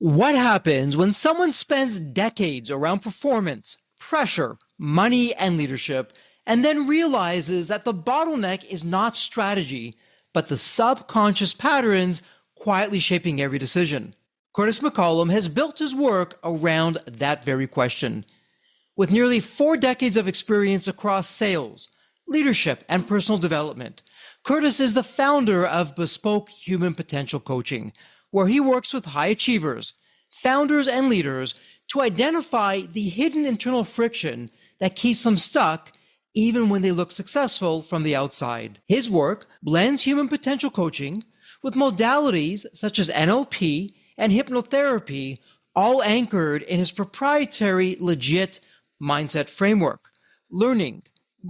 What happens when someone spends decades around performance, pressure, money, and leadership, and then realizes that the bottleneck is not strategy, but the subconscious patterns quietly shaping every decision? Curtis McCullom has built his work around that very question. With nearly 4 decades of experience across sales, leadership, and personal development, Curtis is the founder of Bespoke Human Potential Coaching, where he works with high achievers, founders, and leaders to identify the hidden internal friction that keeps them stuck even when they look successful from the outside. His work blends human potential coaching with modalities such as NLP and hypnotherapy, all anchored in his proprietary legit mindset framework: learning,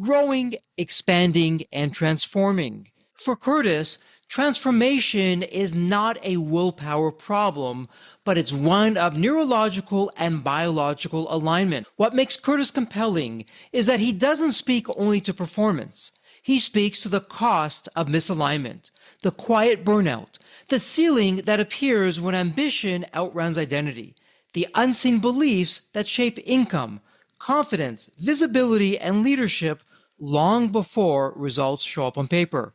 growing, expanding, and transforming. For Curtis, transformation is not a willpower problem, but it's one of neurological and biological alignment. What makes Curtis compelling is that he doesn't speak only to performance. He speaks to the cost of misalignment, the quiet burnout, the ceiling that appears when ambition outruns identity, the unseen beliefs that shape income, confidence, visibility, and leadership long before results show up on paper.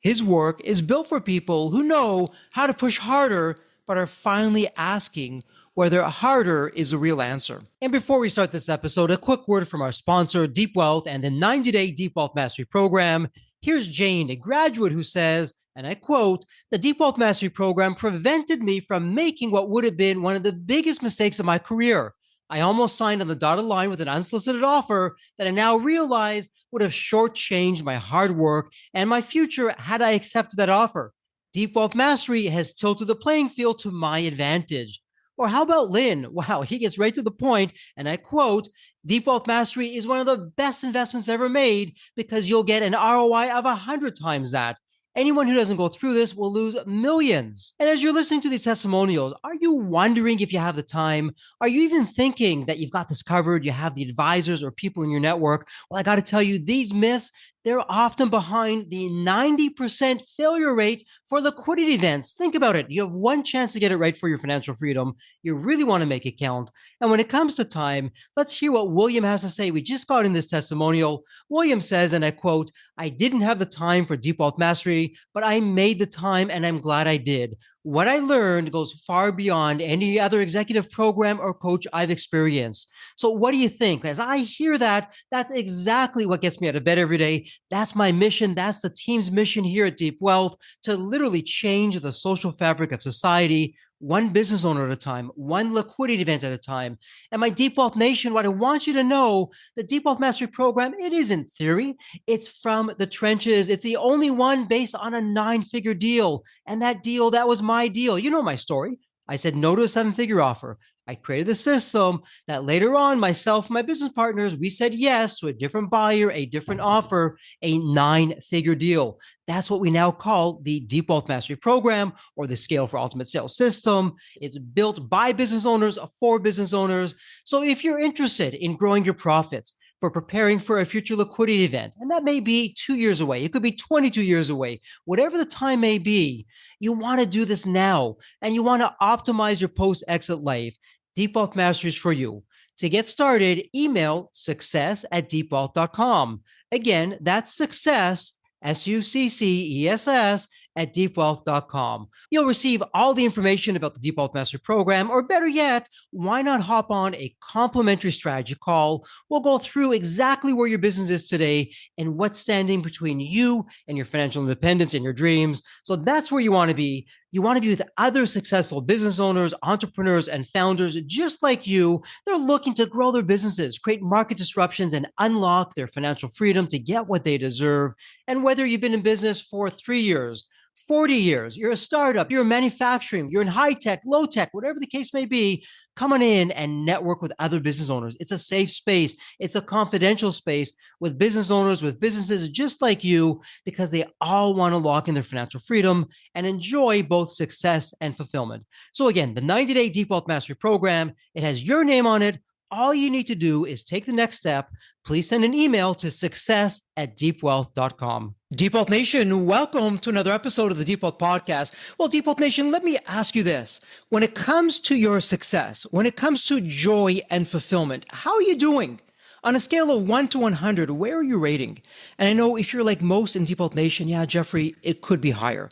His work is built for people who know how to push harder, but are finally asking whether harder is the real answer. And before we start this episode, a quick word from our sponsor, Deep Wealth, and the 90-day Deep Wealth Mastery Program. Here's Jane, a graduate, who says, and I quote, "The Deep Wealth Mastery Program prevented me from making what would have been one of the biggest mistakes of my career. I almost signed on the dotted line with an unsolicited offer that I now realize would have shortchanged my hard work and my future had I accepted that offer. Deep Wealth Mastery has tilted the playing field to my advantage." Or how about Lynn? Wow, he gets right to the point, and I quote, "Deep Wealth Mastery is one of the best investments ever made because you'll get an ROI of 100 times that. Anyone who doesn't go through this will lose millions." And as you're listening to these testimonials, are you wondering if you have the time? Are you even thinking that you've got this covered? You have the advisors or people in your network? Well, I got to tell you, these myths, they're often behind the 90% failure rate for liquidity events. Think about it. You have one chance to get it right for your financial freedom. You really want to make it count. And when it comes to time, let's hear what William has to say. We just got in this testimonial. William says, and I quote, "I didn't have the time for Deep Wealth Mastery, but I made the time and I'm glad I did. What I learned goes far beyond any other executive program or coach I've experienced." So what do you think? As I hear that, that's exactly what gets me out of bed every day. That's my mission. That's the team's mission here at Deep Wealth, to literally change the social fabric of society, one business owner at a time, one liquidity event at a time. And my Deep Wealth Nation, what I want you to know, the Deep Wealth Mastery Program, it isn't theory. It's from the trenches. It's the only one based on a 9-figure deal. And that deal, that was my deal. You know my story. I said no to a 7-figure offer. I created a system that later on, myself and my business partners, we said yes to a different buyer, a different offer, a 9-figure deal. That's what we now call the Deep Wealth Mastery Program, or the Scale for Ultimate Sales system. It's built by business owners for business owners. So if you're interested in growing your profits, for preparing for a future liquidity event, and that may be 2 years away, it could be 22 years away, whatever the time may be, you want to do this now, and you want to optimize your post-exit life. Deep Wealth Mastery is for you. To get started, email success@deepwealth.com. Again, that's success, SUCCESS, at deepwealth.com. You'll receive all the information about the Deep Wealth Mastery Program, or better yet, why not hop on a complimentary strategy call? We'll go through exactly where your business is today and what's standing between you and your financial independence and your dreams. So that's where you want to be. You want to be with other successful business owners, entrepreneurs, and founders just like you. They're looking to grow their businesses, create market disruptions, and unlock their financial freedom to get what they deserve. And whether you've been in business for 3 years, 40 years, you're a startup, you're in manufacturing, you're in high tech, low tech, whatever the case may be, come on in and network with other business owners. It's a safe space. It's a confidential space with business owners, with businesses just like you, because they all want to lock in their financial freedom and enjoy both success and fulfillment. So again, the 90-day Deep Wealth Mastery Program, it has your name on it. All you need to do is take the next step, please send an email to success@deepwealth.com. Deep Wealth Nation, welcome to another episode of the Deep Wealth Podcast. Well, Deep Wealth Nation, let me ask you this. When it comes to your success, when it comes to joy and fulfillment, how are you doing? On a scale of 1 to 100, where are you rating? And I know if you're like most in Deep Wealth Nation, yeah, Jeffrey, it could be higher.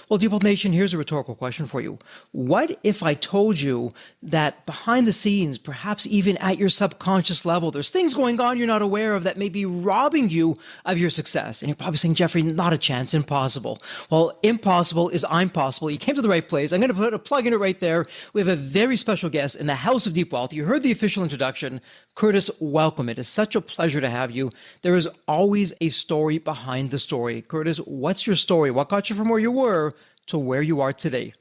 Well, Deep Wealth Nation, here's a rhetorical question for you. What if I told you that behind the scenes, perhaps even at your subconscious level, there's things going on you're not aware of that may be robbing you of your success? And you're probably saying, Jeffrey, not a chance, impossible. Well, impossible is I'm possible. You came to the right place. I'm going to put a plug in it right there. We have a very special guest in the House of Deep Wealth. You heard the official introduction. Curtis, welcome. It is such a pleasure to have you. There is always a story behind the story. Curtis, what's your story? What got you from where you were to where you are today?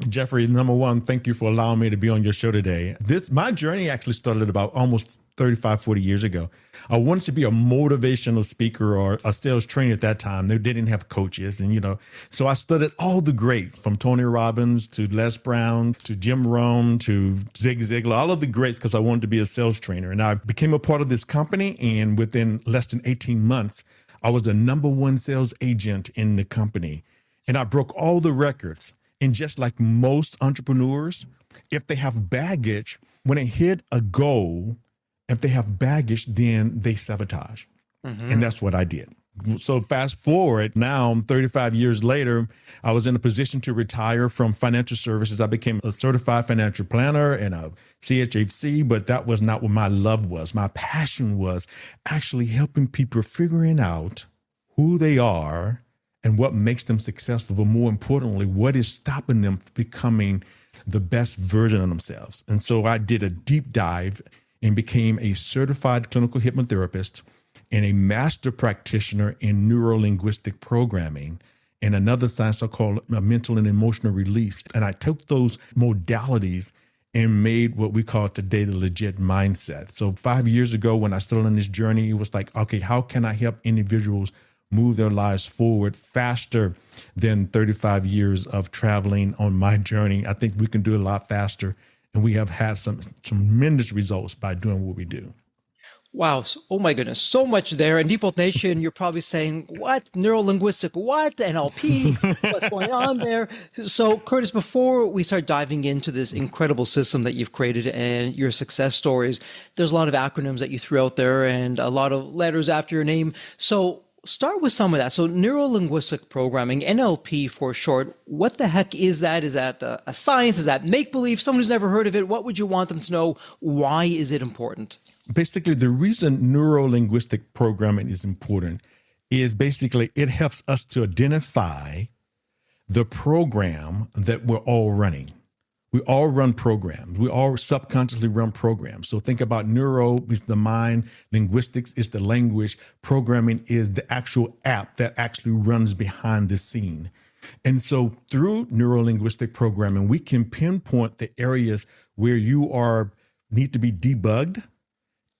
Jeffrey, number one, thank you for allowing me to be on your show today. My journey actually started about almost 35, 40 years ago. I wanted to be a motivational speaker or a sales trainer at that time. They didn't have coaches. And, so I studied all the greats from Tony Robbins to Les Brown to Jim Rohn to Zig Ziglar, all of the greats, because I wanted to be a sales trainer. And I became a part of this company. And within less than 18 months, I was the number one sales agent in the company. And I broke all the records. And just like most entrepreneurs, if they have baggage, when they hit a goal, if they have baggage, then they sabotage. Mm-hmm. And that's what I did. So fast forward, now 35 years later, I was in a position to retire from financial services. I became a certified financial planner and a CHFC, but that was not what my love was. My passion was actually helping people figuring out who they are and what makes them successful, but more importantly, what is stopping them from becoming the best version of themselves. And so I did a deep dive and became a certified clinical hypnotherapist and a master practitioner in neuro-linguistic programming and another science I call mental and emotional release. And I took those modalities and made what we call today the legit mindset. So 5 years ago, when I started on this journey, it was like, okay, how can I help individuals move their lives forward faster than 35 years of traveling on my journey? I think we can do it a lot faster. And we have had some tremendous results by doing what we do. Wow. Oh my goodness. So much there. And Deep Wealth Nation, you're probably saying, what? Neuro-linguistic, what? NLP? What's going on there? So Curtis, before we start diving into this incredible system that you've created and your success stories, there's a lot of acronyms that you threw out there and a lot of letters after your name. So start with some of that. So neuro-linguistic programming, NLP for short, what the heck is that? Is that a science? Is that make-believe? Someone who's never heard of it, what would you want them to know? Why is it important? Basically, the reason neuro-linguistic programming is important is basically it helps us to identify the program that we're all running. We all run programs. We all subconsciously run programs. So think about neuro is the mind, linguistics is the language, programming is the actual app that actually runs behind the scene. And so through neuro-linguistic programming, we can pinpoint the areas where you need to be debugged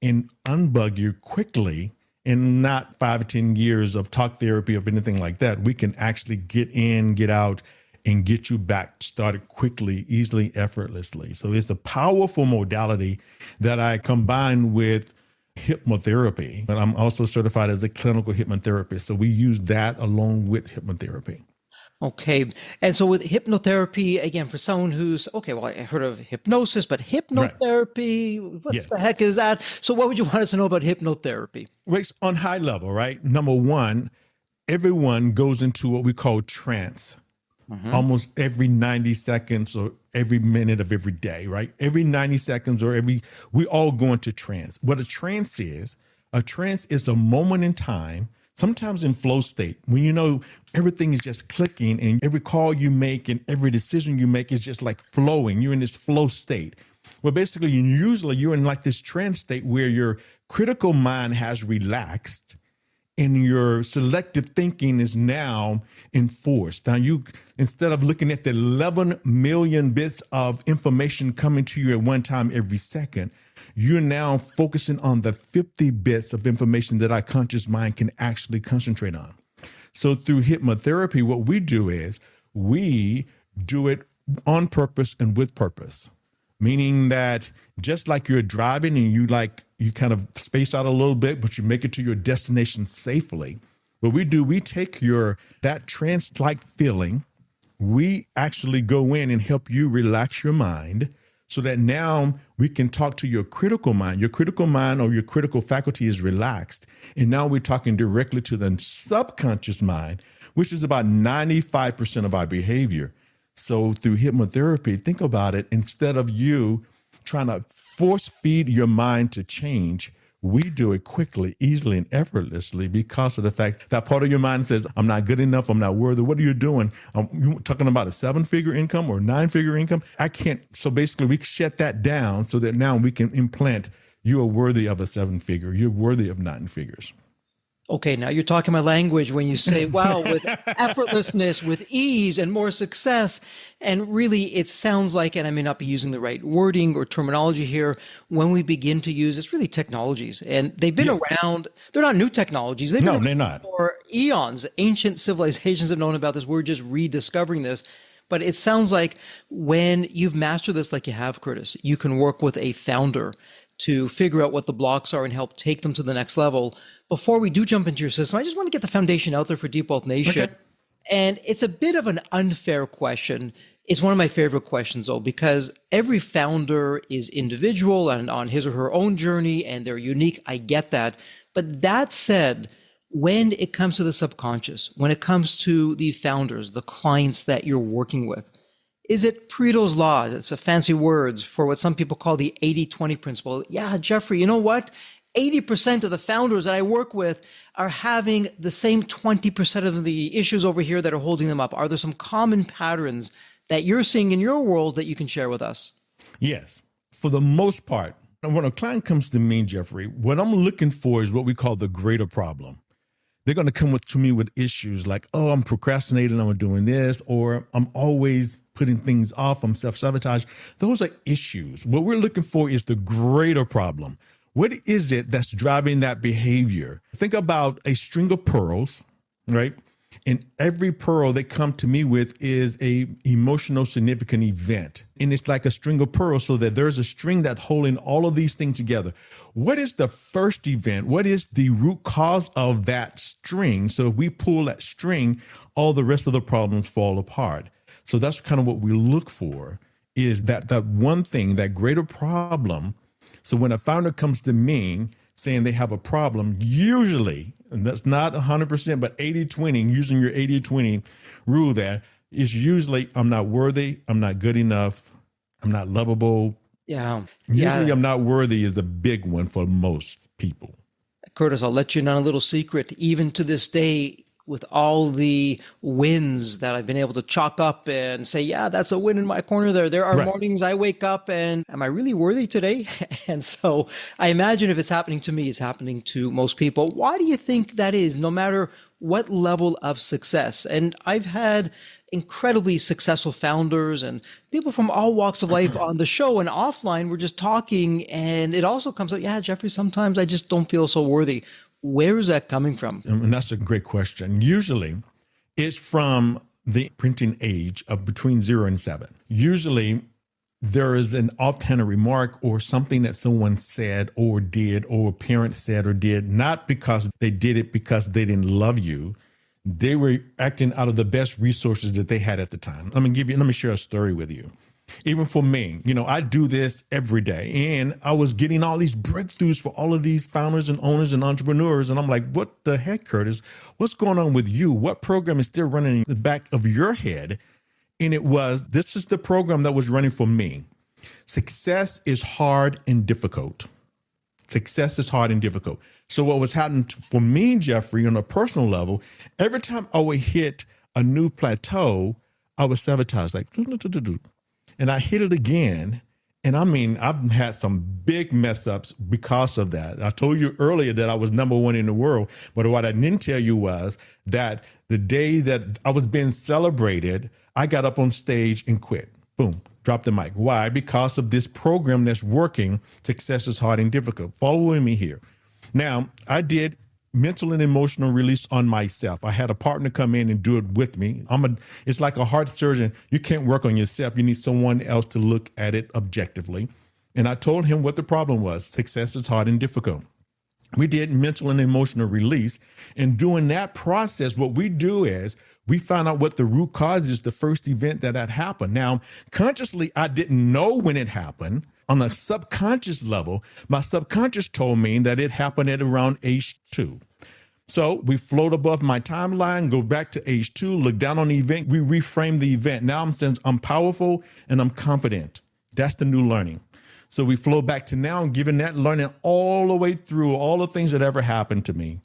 and unbug you quickly, and not 5 or 10 years of talk therapy or anything like that. We can actually get in, get out, and get you back started quickly, easily, effortlessly. So it's a powerful modality that I combine with hypnotherapy. And I'm also certified as a clinical hypnotherapist. So we use that along with hypnotherapy. Okay. And so with hypnotherapy, again, for someone who's, okay, well, I heard of hypnosis, but hypnotherapy, right. What the heck is that? So what would you want us to know about hypnotherapy? Right, on high level, right? Number one, everyone goes into what we call trance. Mm-hmm. Almost every 90 seconds or every minute of every day, right? Every 90 seconds we all go into trance. What a trance is a moment in time, sometimes in flow state, when everything is just clicking and every call you make and every decision you make is just like flowing. You're in this flow state. Well, basically, usually you're in like this trance state where your critical mind has relaxed and your selective thinking is now enforced. Now instead of looking at the 11 million bits of information coming to you at one time every second, you're now focusing on the 50 bits of information that our conscious mind can actually concentrate on. So through hypnotherapy, what we do is we do it on purpose and with purpose. meaning that just like you're driving and you kind of space out a little bit, but you make it to your destination safely. What we do, we take that trance-like feeling, we actually go in and help you relax your mind so that now we can talk to your critical mind. Your critical mind or your critical faculty is relaxed. And now we're talking directly to the subconscious mind, which is about 95% of our behavior. So through hypnotherapy, think about it. Instead of you trying to force feed your mind to change, we do it quickly, easily, and effortlessly because of the fact that part of your mind says, I'm not good enough, I'm not worthy. What are you doing? You talking about a 7-figure income or 9-figure income? I can't. So basically, we shut that down so that now we can implant you are worthy of a 7-figure. You're worthy of 9 figures. Okay, now you're talking my language when you say, wow, with effortlessness, with ease and more success. And really, it sounds like, and I may not be using the right wording or terminology here, when we begin to use, it's really technologies. And they've been around. They're not new technologies. They're not. For eons. Ancient civilizations have known about this. We're just rediscovering this. But it sounds like when you've mastered this like you have, Curtis, you can work with a founder to figure out what the blocks are and help take them to the next level. Before we do jump into your system, I just want to get the foundation out there for Deep Wealth Nation. Okay. And it's a bit of an unfair question. It's one of my favorite questions, though, because every founder is individual and on his or her own journey, and they're unique. I get that. But that said, when it comes to the subconscious, when it comes to the founders, the clients that you're working with, is it Pareto's law? It's a fancy words for what some people call the 80-20 principle. Yeah, Jeffrey, you know what? 80% of the founders that I work with are having the same 20% of the issues over here that are holding them up. Are there some common patterns that you're seeing in your world that you can share with us? Yes. For the most part, when a client comes to me, Jeffrey, what I'm looking for is what we call the greater problem. They're going to come to me with issues like, oh, I'm procrastinating, I'm doing this, or I'm always putting things off, I'm self-sabotage. Those are issues. What we're looking for is the greater problem. What is it that's driving that behavior? Think about a string of pearls, right? And every pearl they come to me with is a emotional significant event. And it's like a string of pearls so that there's a string that's holding all of these things together. What is the first event? What is the root cause of that string? So if we pull that string, all the rest of the problems fall apart. So that's kind of what we look for, is that one thing, that greater problem. So when a founder comes to me saying they have a problem, usually, and that's not 100%, but 80-20, using your 80-20 rule there, is usually I'm not worthy, I'm not good enough, I'm not lovable. Yeah. Usually I'm not worthy is a big one for most people. Curtis, I'll let you in on a little secret. Even to this day, with all the wins that I've been able to chalk up and say, yeah, that's a win in my corner there. There are mornings I wake up and am I really worthy today? And so I imagine if it's happening to me, it's happening to most people. Why do you think that is, no matter what level of success? And I've had incredibly successful founders and people from all walks of life on the show and offline. We're just talking and it also comes up, yeah, Jeffrey, sometimes I just don't feel so worthy. Where is that coming from? And that's a great question. Usually it's from the printing age of between 0 and 7. Usually there is an offhand remark or something that someone said or did, or a parent said or did, not because they did it because they didn't love you. They were acting out of the best resources that they had at the time. Let me share a story with you. Even for me, I do this every day, and I was getting all these breakthroughs for all of these founders and owners and entrepreneurs. And I'm like, what the heck, Curtis? What's going on with you? What program is still running in the back of your head? And this is the program that was running for me. Success is hard and difficult. Success is hard and difficult. So what was happening for me, Jeffrey, on a personal level, every time I would hit a new plateau, I was sabotaged, like, and I hit it again. And I mean, I've had some big mess ups because of that. I told you earlier that I was number one in the world. But what I didn't tell you was that the day that I was being celebrated, I got up on stage and quit. Boom, dropped the mic. Why? Because of this program that's working. Success is hard and difficult. Following me here. Now, I did mental and emotional release on myself. I had a partner come in and do it with me. It's like a heart surgeon. You can't work on yourself. You need someone else to look at it objectively. And I told him what the problem was. Success is hard and difficult. We did mental and emotional release. And during that process, what we do is we found out what the root cause is, the first event that had happened. Now, consciously, I didn't know when it happened. On a subconscious level, my subconscious told me that it happened at around age 2. So we float above my timeline, go back to age 2, look down on the event. We reframe the event. Now I'm saying I'm powerful and I'm confident. That's the new learning. So we flow back to now and giving that learning all the way through all the things that ever happened to me,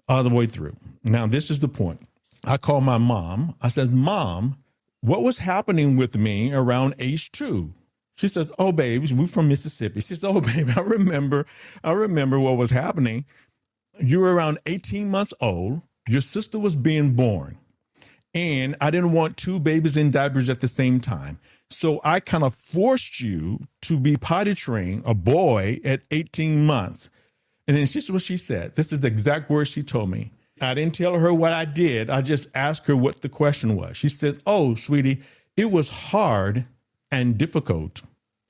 all the way through. Now, this is the point. I call my mom. I said, Mom, what was happening with me around age 2? She says, oh, babe, we're from Mississippi. She says, oh, babe, I remember what was happening. You were around 18 months old. Your sister was being born. And I didn't want 2 babies in diapers at the same time. So I kind of forced you to be potty trained, a boy, at 18 months. And then this is what she said. This is the exact words she told me. I didn't tell her what I did. I just asked her what the question was. She says, oh, sweetie, it was hard and difficult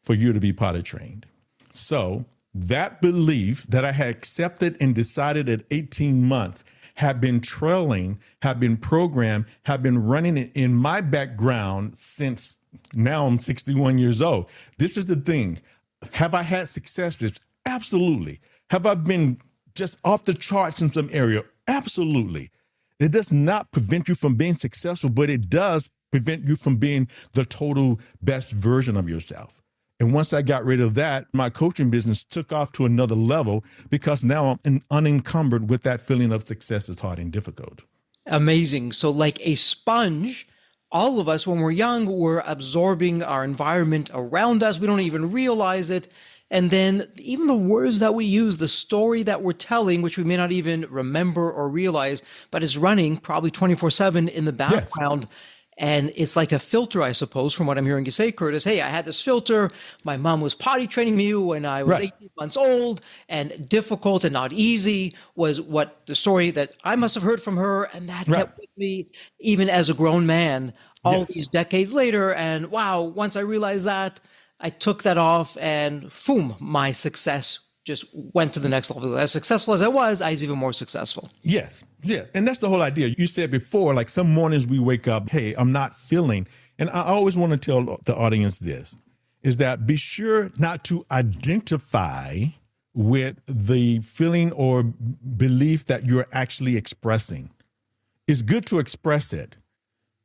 for you to be potty trained. So that belief that I had accepted and decided at 18 months had been trailing, had been programmed, had been running in my background since now I'm 61 years old. This is the thing. Have I had successes? Absolutely. Have I been just off the charts in some area? Absolutely. It does not prevent you from being successful, but it does prevent you from being the total best version of yourself. And once I got rid of that, my coaching business took off to another level because now I'm unencumbered with that feeling of success is hard and difficult. Amazing. So like a sponge, all of us, when we're young, we're absorbing our environment around us. We don't even realize it. And then even the words that we use, the story that we're telling, which we may not even remember or realize, but is running probably 24/7 in the background. Yes. And it's like a filter, I suppose, from what I'm hearing you say, Curtis. Hey, I had this filter. My mom was potty training me when I was 18 months old, and difficult and not easy was what the story that I must have heard from her. And that kept with me even as a grown man all these decades later. And wow, once I realized that, I took that off and boom, my success just went to the next level. As successful as I was even more successful. Yes. Yeah. And that's the whole idea. You said before, like some mornings we wake up, hey, I'm not feeling. And I always want to tell the audience this, is that be sure not to identify with the feeling or belief that you're actually expressing. It's good to express it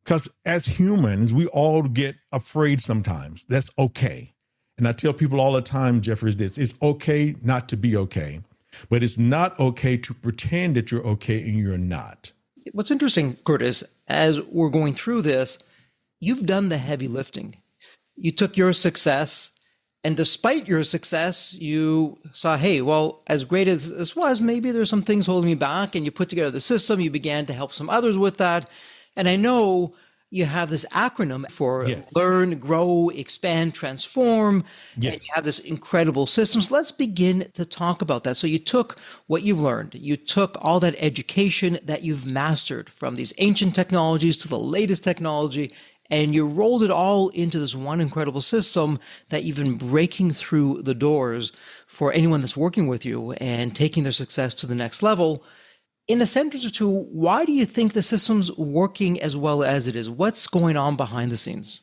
because as humans, we all get afraid sometimes. That's okay. And I tell people all the time, Jeffrey, is this: it's okay not to be okay, but it's not okay to pretend that you're okay and you're not. What's interesting, Curtis, as we're going through this, you've done the heavy lifting. You took your success, and despite your success, you saw, hey, well, as great as this was, maybe there's some things holding me back, and you put together the system. You began to help some others with that. And I know you have this acronym for learn, grow, expand, transform. Yes. And you have this incredible system. So let's begin to talk about that. So you took what you've learned. You took all that education that you've mastered from these ancient technologies to the latest technology, and you rolled it all into this one incredible system that you've been breaking through the doors for anyone that's working with you and taking their success to the next level. In a sentence or two, why do you think the system's working as well as it is? What's going on behind the scenes?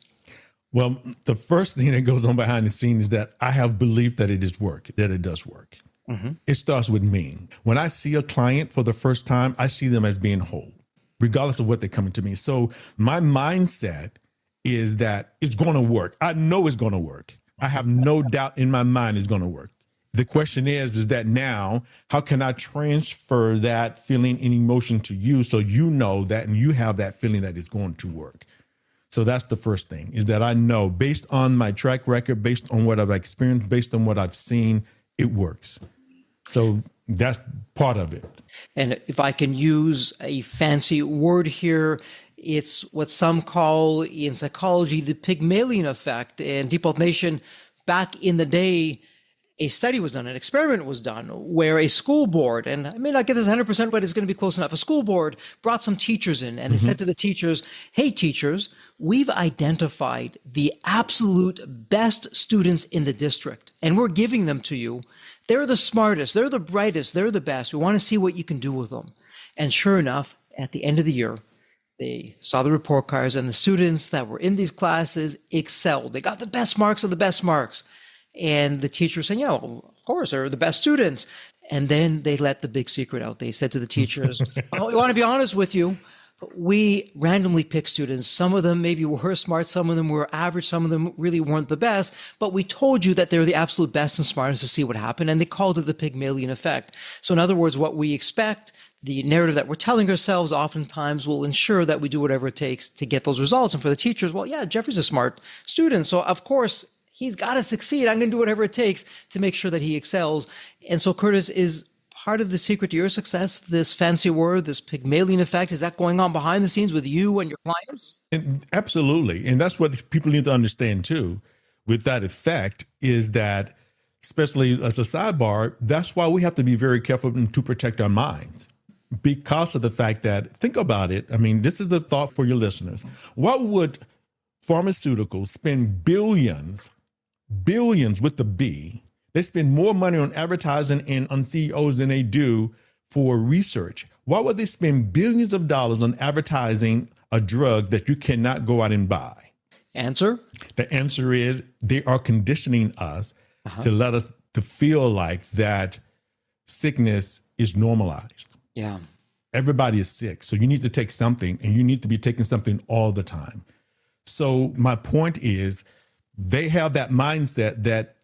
Well, the first thing that goes on behind the scenes is that I have belief that it is work, that it does work. Mm-hmm. It starts with me. When I see a client for the first time, I see them as being whole, regardless of what they're coming to me. So my mindset is that it's going to work. I know it's going to work. I have no doubt in my mind it's going to work. The question is that now, how can I transfer that feeling and emotion to you so you know that and you have that feeling that it's going to work? So that's the first thing, is that I know based on my track record, based on what I've experienced, based on what I've seen, it works. So that's part of it. And if I can use a fancy word here, it's what some call in psychology the Pygmalion effect. And Deep Wealth Nation, back in the day, a study was done, an experiment was done where a school board, and I may not get this 100%, but it's going to be close enough. A school board brought some teachers in and they said to the teachers, hey, teachers, we've identified the absolute best students in the district and we're giving them to you. They're the smartest, they're the brightest, they're the best. We want to see what you can do with them. And sure enough, at the end of the year, they saw the report cards and the students that were in these classes excelled. They got the best marks of the best marks. And the teacher was saying, yeah, well, of course, they're the best students. And then they let the big secret out. They said to the teachers, oh, we want to be honest with you. We randomly picked students. Some of them maybe were smart. Some of them were average. Some of them really weren't the best. But we told you that they're the absolute best and smartest to see what happened. And they called it the Pygmalion effect. So in other words, what we expect, the narrative that we're telling ourselves oftentimes will ensure that we do whatever it takes to get those results. And for the teachers, well, yeah, Jeffrey's a smart student. So of course, he's got to succeed. I'm going to do whatever it takes to make sure that he excels. And so, Curtis, is part of the secret to your success this fancy word, this Pygmalion effect? Is that going on behind the scenes with you and your clients? Absolutely. And that's what people need to understand too with that effect is that, especially as a sidebar, that's why we have to be very careful to protect our minds. Because of the fact that, think about it. I mean, this is the thought for your listeners. What would pharmaceuticals spend billions with the B? They spend more money on advertising and on CEOs than they do for research. Why would they spend billions of dollars on advertising a drug that you cannot go out and buy? Answer? The answer is they are conditioning us to let us to feel like that sickness is normalized. Yeah. Everybody is sick. So you need to take something, and you need to be taking something all the time. So my point is they have that mindset that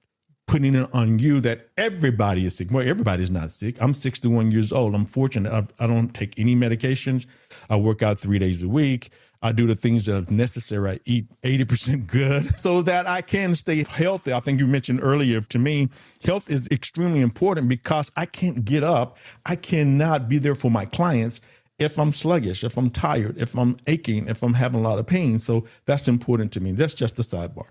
putting it on you that everybody is sick. Well, everybody's not sick. I'm 61 years old. I'm fortunate. I don't take any medications. I work out 3 days a week. I do the things that are necessary. I eat 80% good so that I can stay healthy. I think you mentioned earlier, to me, health is extremely important because I can't get up. I cannot be there for my clients if I'm sluggish, if I'm tired, if I'm aching, if I'm having a lot of pain. So that's important to me. That's just a sidebar.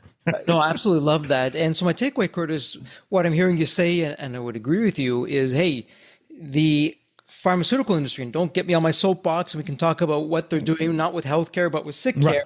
No, I absolutely love that. And so my takeaway, Curtis, what I'm hearing you say, and I would agree with you, is, hey, the pharmaceutical industry, and don't get me on my soapbox, and we can talk about what they're doing, not with healthcare, but with sick care. Right.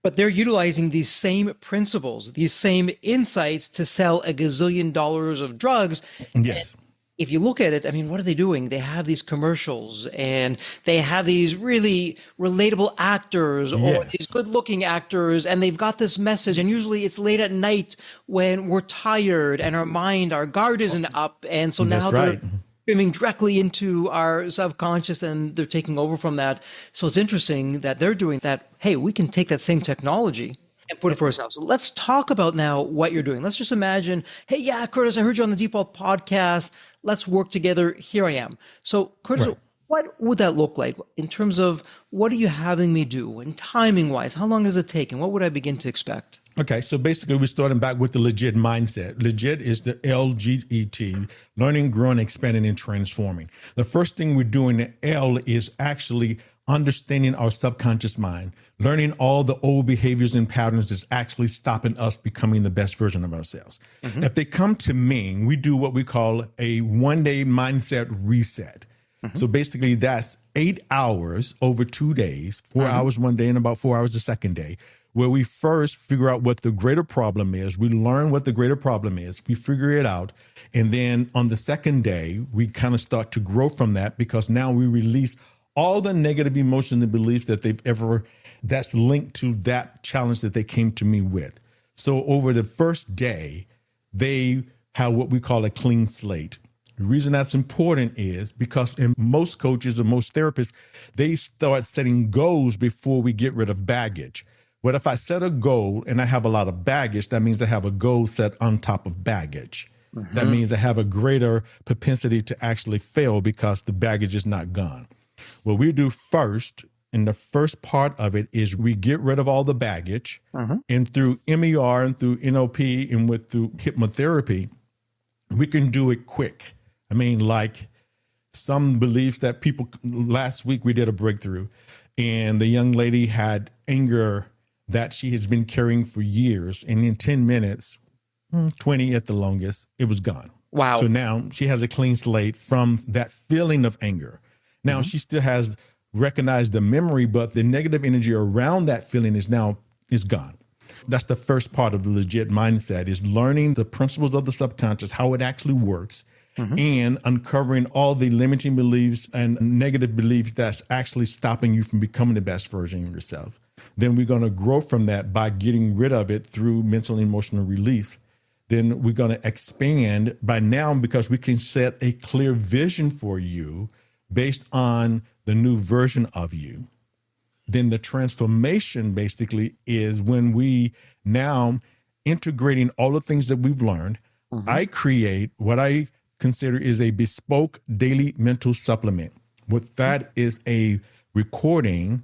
But they're utilizing these same principles, these same insights to sell a gazillion dollars of drugs. Yes. And if you look at it, I mean, what are they doing? They have these commercials and they have these really relatable actors or these good looking actors, and they've got this message. And usually it's late at night when we're tired and our guard isn't up. And so now they're streaming directly into our subconscious and they're taking over from that. So it's interesting that they're doing that. Hey, we can take that same technology and put it for ourselves. So let's talk about now what you're doing. Let's just imagine, hey, yeah, Curtis, I heard you on the Default podcast. Let's work together. Here I am. So Curtis, what would that look like in terms of what are you having me do and timing wise? How long does it take? And what would I begin to expect? Okay, so basically we're starting back with the legit mindset. Legit is the LGET, learning, growing, expanding, and transforming. The first thing we're doing, the L, is actually understanding our subconscious mind, learning all the old behaviors and patterns that's actually stopping us becoming the best version of ourselves. If they come to me, we do what we call a one-day mindset reset. So basically that's 8 hours over 2 days, 4 hours one day and about 4 hours the second day, where we first figure out what the greater problem is. We learn what the greater problem is. We figure it out. And then on the second day, we kind of start to grow from that because now we release all the negative emotions and beliefs that that's linked to that challenge that they came to me with. So over the first day, they have what we call a clean slate. The reason that's important is because in most coaches or most therapists, they start setting goals before we get rid of baggage. But if I set a goal and I have a lot of baggage, that means I have a goal set on top of baggage. That means I have a greater propensity to actually fail because the baggage is not gone. What we do first, in the first part of it, is we get rid of all the baggage. And through MER and through NLP and through hypnotherapy, we can do it quick. I mean, like some beliefs that last week we did a breakthrough and the young lady had anger that she has been carrying for years. And in 10 minutes, 20 at the longest, it was gone. So Wow. now she has a clean slate from that feeling of anger. Now she still has recognized the memory, but the negative energy around that feeling is gone. That's the first part of the legit mindset, is learning the principles of the subconscious, how it actually works, and uncovering all the limiting beliefs and negative beliefs that's actually stopping you from becoming the best version of yourself. Then we're going to grow from that by getting rid of it through mental and emotional release. Then we're going to expand by now, because we can set a clear vision for you based on the new version of you. Then the transformation basically is when we now integrating all the things that we've learned. I create what I consider is a bespoke daily mental supplement. What that is a recording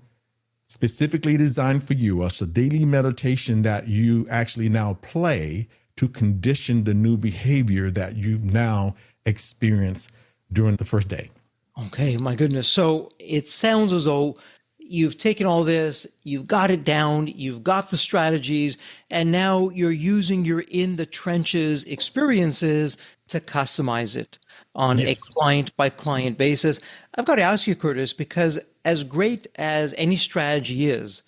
specifically designed for you. It's a daily meditation that you actually now play to condition the new behavior that you've now experienced during the first day. Okay, my goodness. So it sounds as though you've taken all this, you've got it down, you've got the strategies, and now you're using your in the trenches experiences to customize it on a client by client basis. I've got to ask you, Curtis, because as great as any strategy is,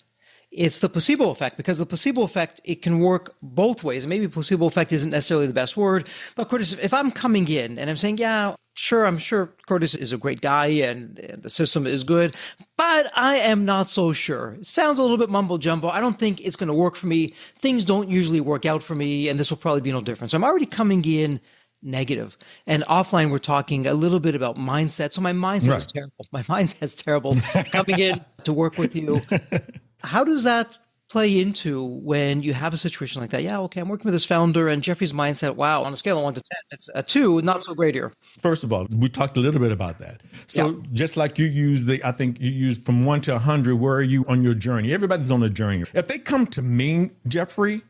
it's the placebo effect, because the placebo effect, it can work both ways. Maybe placebo effect isn't necessarily the best word, but Curtis, if I'm coming in and I'm saying, yeah, sure, I'm sure Curtis is a great guy and the system is good, but I am not so sure. It sounds a little bit mumbo jumbo. I don't think it's going to work for me. Things don't usually work out for me, and this will probably be no different. So I'm already coming in negative. And offline, we're talking a little bit about mindset. So my mindset is terrible. My mindset's terrible. Coming in to work with you. How does that play into when you have a situation like that? Yeah, okay, I'm working with this founder, and Jeffrey's mindset, wow, on a scale of 1 to 10, it's a 2, not so great here. First of all, we talked a little bit about that. So just like you use I think you use from 1 to 100, where are you on your journey? Everybody's on a journey. If they come to me, Jeffrey,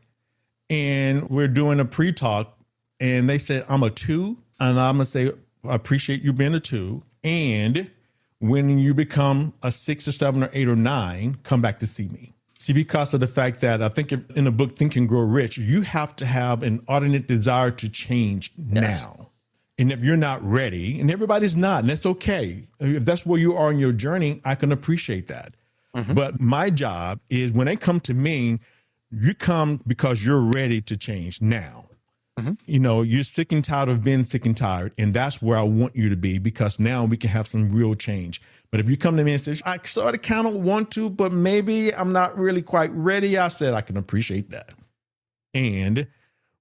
and we're doing a pre-talk, and they said, I'm a 2, and I'm going to say, I appreciate you being a 2. And when you become a 6 or 7 or 8 or 9, come back to see me. See, because of the fact that I think in the book, Think and Grow Rich, you have to have an ardent desire to change now. And if you're not ready, and everybody's not, and that's okay. If that's where you are in your journey, I can appreciate that. But my job is, when they come to me, you come because you're ready to change now. You know, you're sick and tired of being sick and tired. And that's where I want you to be, because now we can have some real change. But if you come to me and say, I sort of kind of want to, but maybe I'm not really quite ready, I said, I can appreciate that. And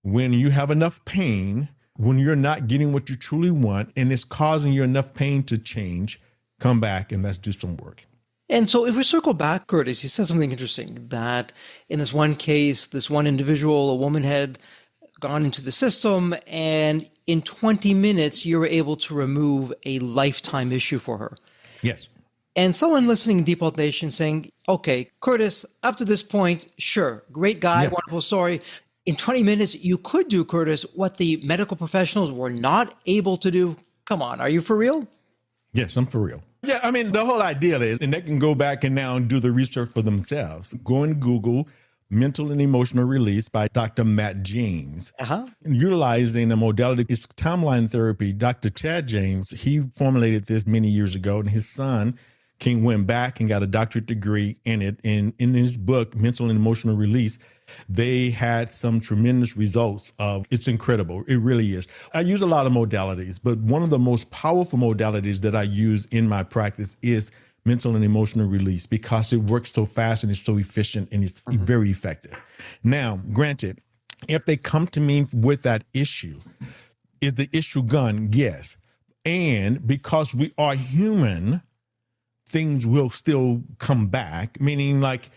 when you have enough pain, when you're not getting what you truly want, and it's causing you enough pain to change, come back and let's do some work. And so if we circle back, Curtis, you said something interesting, that in this one case, this one individual, a woman, had gone into the system, and in 20 minutes, you were able to remove a lifetime issue for her. Yes. And someone listening in Deep Health Nation saying, okay, Curtis, up to this point, sure, great guy, wonderful story. In 20 minutes, you could do, Curtis, what the medical professionals were not able to do. Come on, are you for real? Yes, I'm for real. Yeah, I mean, the whole idea is, and they can go back and now do the research for themselves. Go and Google Mental and Emotional Release by Dr. Matt James. Utilizing a modality, it's timeline therapy. Dr. Chad James, he formulated this many years ago, and his son went back and got a doctorate degree in it. And in his book, Mental and Emotional Release, they had some tremendous results it's incredible. It really is. I use a lot of modalities, but one of the most powerful modalities that I use in my practice is mental and emotional release, because it works so fast and it's so efficient and it's very effective. Now, granted, if they come to me with that issue, is the issue gone? Yes. And because we are human, things will still come back, meaning like,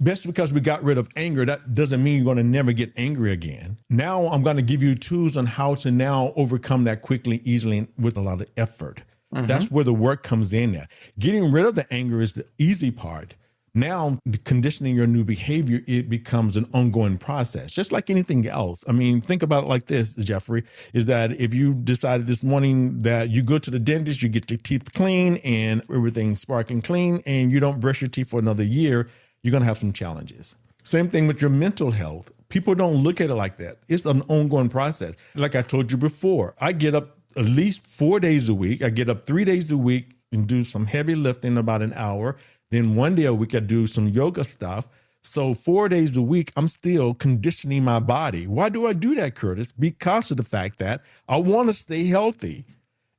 just because we got rid of anger, that doesn't mean you're going to never get angry again. Now I'm going to give you tools on how to now overcome that quickly, easily, and with a lot of effort. That's where the work comes in there. Getting rid of the anger is the easy part. Now, conditioning your new behavior, it becomes an ongoing process, just like anything else. I mean, think about it like this, Jeffrey, is that if you decided this morning that you go to the dentist, you get your teeth clean and everything's sparkling clean, and you don't brush your teeth for another year, you're going to have some challenges. Same thing with your mental health. people don't look at it like that. It's an ongoing process. Like I told you before, I get up at least 4 days a week. I get up 3 days a week and do some heavy lifting about an hour. Then 1 day a week, I do some yoga stuff. So 4 days a week, I'm still conditioning my body. Why do I do that, Curtis? Because of the fact that I want to stay healthy.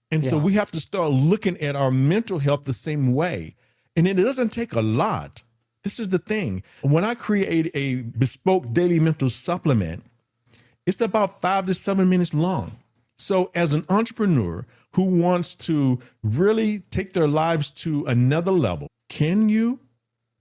And so we have to start looking at our mental health the same way. And it doesn't take a lot. This is the thing. When I create a bespoke daily mental supplement, it's about 5 to 7 minutes long. So as an entrepreneur who wants to really take their lives to another level, can you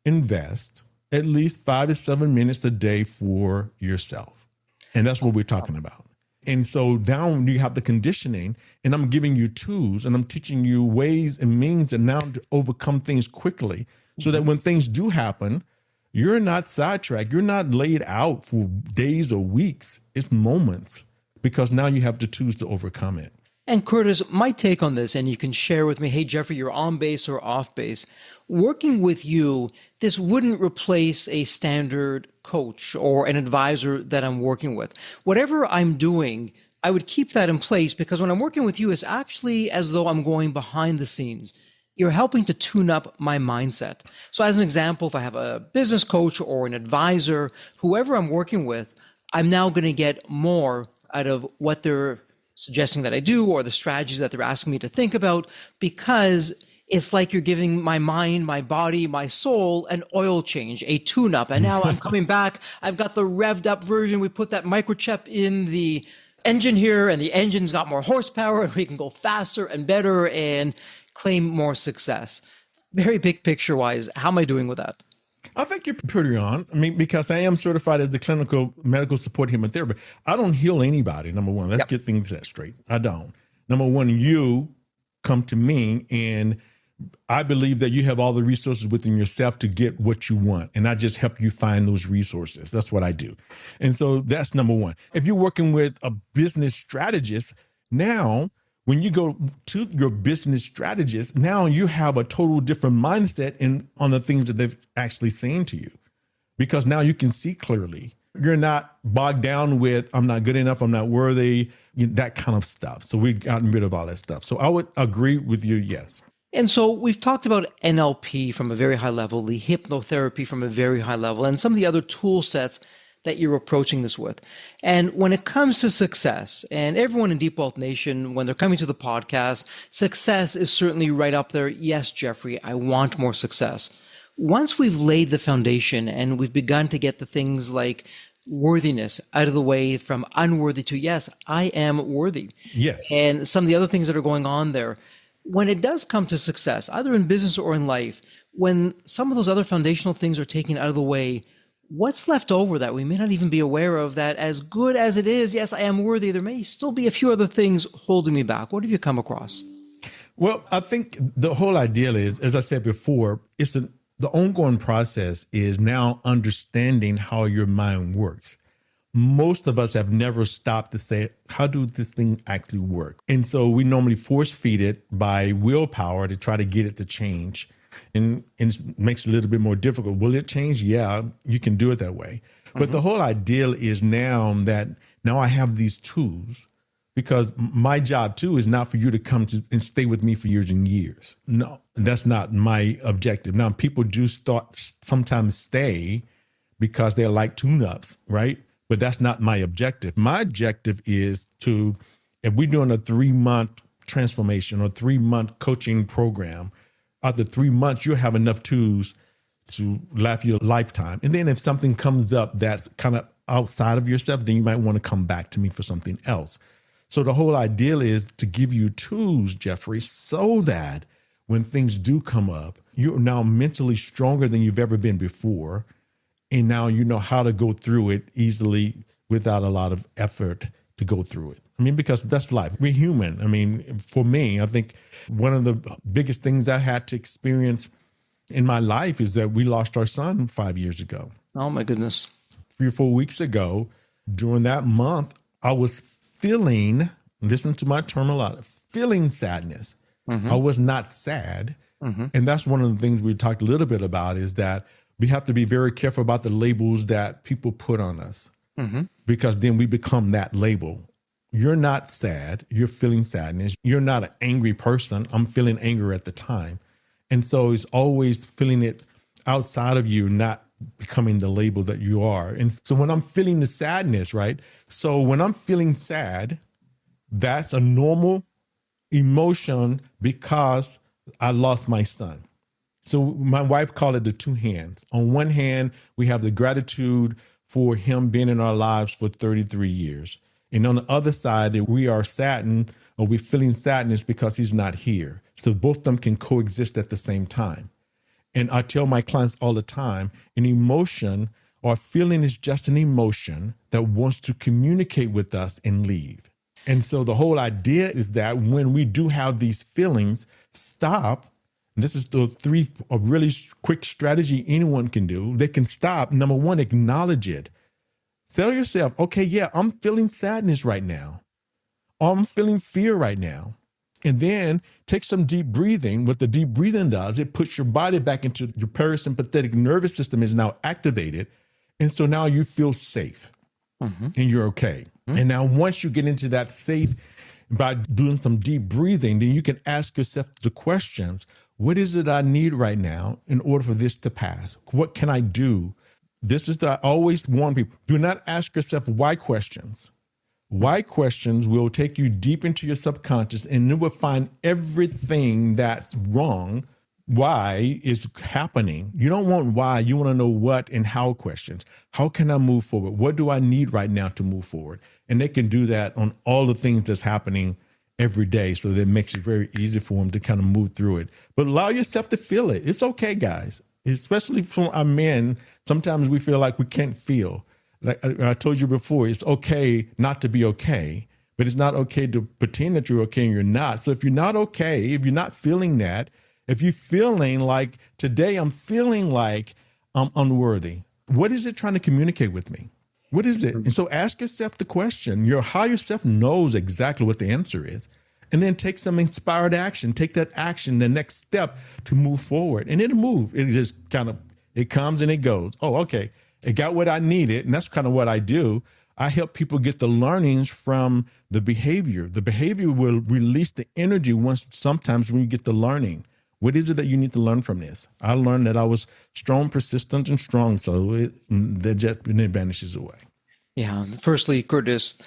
invest at least 5 to 7 minutes a day for yourself? And that's what we're talking about. And so now you have the conditioning, and I'm giving you tools, and I'm teaching you ways and means and now to overcome things quickly so that when things do happen, you're not sidetracked. You're not laid out for days or weeks. It's moments, because now you have the tools to overcome it. And Curtis, my take on this, and you can share with me, hey, Jeffrey, you're on base or off base. Working with you, this wouldn't replace a standard coach or an advisor that I'm working with. Whatever I'm doing, I would keep that in place, because when I'm working with you, it's actually as though I'm going behind the scenes. You're helping to tune up my mindset. So as an example, if I have a business coach or an advisor, whoever I'm working with, I'm now going to get more out of what they're suggesting that I do, or the strategies that they're asking me to think about, because it's like you're giving my mind, my body, my soul an oil change, a tune-up. And now I'm coming back. I've got the revved up version. We put that microchip in the engine here, and the engine's got more horsepower, and we can go faster and better and claim more success. Very big picture wise, how am I doing with that? I think you're pretty on. I mean, because I am certified as a clinical medical support human therapist. I don't heal anybody, number one. Let's get things that straight. I don't. Number one, you come to me, and I believe that you have all the resources within yourself to get what you want. And I just help you find those resources. That's what I do. And so that's number one. If you're working with a business strategist, now when you go to your business strategist, now you have a total different mindset on the things that they've actually saying to you, because now you can see clearly. You're not bogged down with, I'm not good enough, I'm not worthy, that kind of stuff. So we've gotten rid of all that stuff. So I would agree with you, yes. And so we've talked about NLP from a very high level, the hypnotherapy from a very high level, and some of the other tool sets that you're approaching this with. And when it comes to success, and everyone in Deep Wealth Nation, when they're coming to the podcast, success is certainly right up there. Yes, Jeffrey, I want more success. Once we've laid the foundation and we've begun to get the things like worthiness out of the way, from unworthy to, yes, I am worthy. Yes. And some of the other things that are going on there, when it does come to success, either in business or in life, when some of those other foundational things are taken out of the way, what's left over that we may not even be aware of, that as good as it is, yes, I am worthy, there may still be a few other things holding me back? What have you come across? Well, I think the whole idea is, as I said before, the ongoing process is now understanding how your mind works. Most of us have never stopped to say, how do this thing actually work? And so we normally force feed it by willpower to try to get it to change. And it makes it a little bit more difficult. Will it change? Yeah, you can do it that way. But the whole ideal is now I have these tools, because my job too is not for you to come to and stay with me for years and years. No, that's not my objective. Now, people do sometimes stay because they're like tune-ups, right? But that's not my objective. My objective is if we're doing a 3-month transformation or 3-month coaching program, after 3 months, you'll have enough tools to last your lifetime. And then if something comes up that's kind of outside of yourself, then you might want to come back to me for something else. So the whole idea is to give you tools, Jeffrey, so that when things do come up, you're now mentally stronger than you've ever been before. And now you know how to go through it easily without a lot of effort to go through it. I mean, because that's life. We're human. I mean, for me, I think one of the biggest things I had to experience in my life is that we lost our son 5 years ago. Oh, my goodness. 3 or 4 weeks ago, during that month, I was feeling, listen to my term a lot, feeling sadness. I was not sad. And that's one of the things we talked a little bit about, is that we have to be very careful about the labels that people put on us. because then we become that label. You're not sad. You're feeling sadness. You're not an angry person. I'm feeling anger at the time. And so it's always feeling it outside of you, not becoming the label that you are. And so when I'm feeling the sadness, right? So when I'm feeling sad, that's a normal emotion because I lost my son. So my wife called it the two hands. On one hand, we have the gratitude for him being in our lives for 33 years. And on the other side, we are saddened or we're feeling sadness because he's not here. So both of them can coexist at the same time. And I tell my clients all the time, an emotion or feeling is just an emotion that wants to communicate with us and leave. And so the whole idea is that when we do have these feelings, stop. This is a really quick strategy anyone can do. They can stop. Number one, acknowledge it. Tell yourself, okay, yeah, I'm feeling sadness right now. Or I'm feeling fear right now. And then take some deep breathing. What the deep breathing does, it puts your body back into your parasympathetic nervous system is now activated. And so now you feel safe and you're okay. And now once you get into that safe by doing some deep breathing, then you can ask yourself the questions. What is it I need right now in order for this to pass? What can I do? This is I always warn people, do not ask yourself why questions. Why questions will take you deep into your subconscious and you will find everything that's wrong. Why is happening. You don't want why, you want to know what and how questions. How can I move forward? What do I need right now to move forward? And they can do that on all the things that's happening every day. So that makes it very easy for them to kind of move through it. But allow yourself to feel it. It's okay, guys. Especially for our men, sometimes we feel like we can't feel. Like I told you before, it's okay not to be okay, but it's not okay to pretend that you're okay and you're not. So if you're not okay, if you're not feeling that, if you're feeling like today I'm feeling like I'm unworthy, what is it trying to communicate with me? What is it? And so ask yourself the question. Your higher self knows exactly what the answer is. And then take some inspired action. Take that action, the next step to move forward. And it'll move. It just kind of, it comes and it goes. Oh, okay. It got what I needed. And that's kind of what I do. I help people get the learnings from the behavior. The behavior will release the energy sometimes when you get the learning. What is it that you need to learn from this? I learned that I was strong, persistent, and strong. So it vanishes away. Yeah. Firstly, Curtis,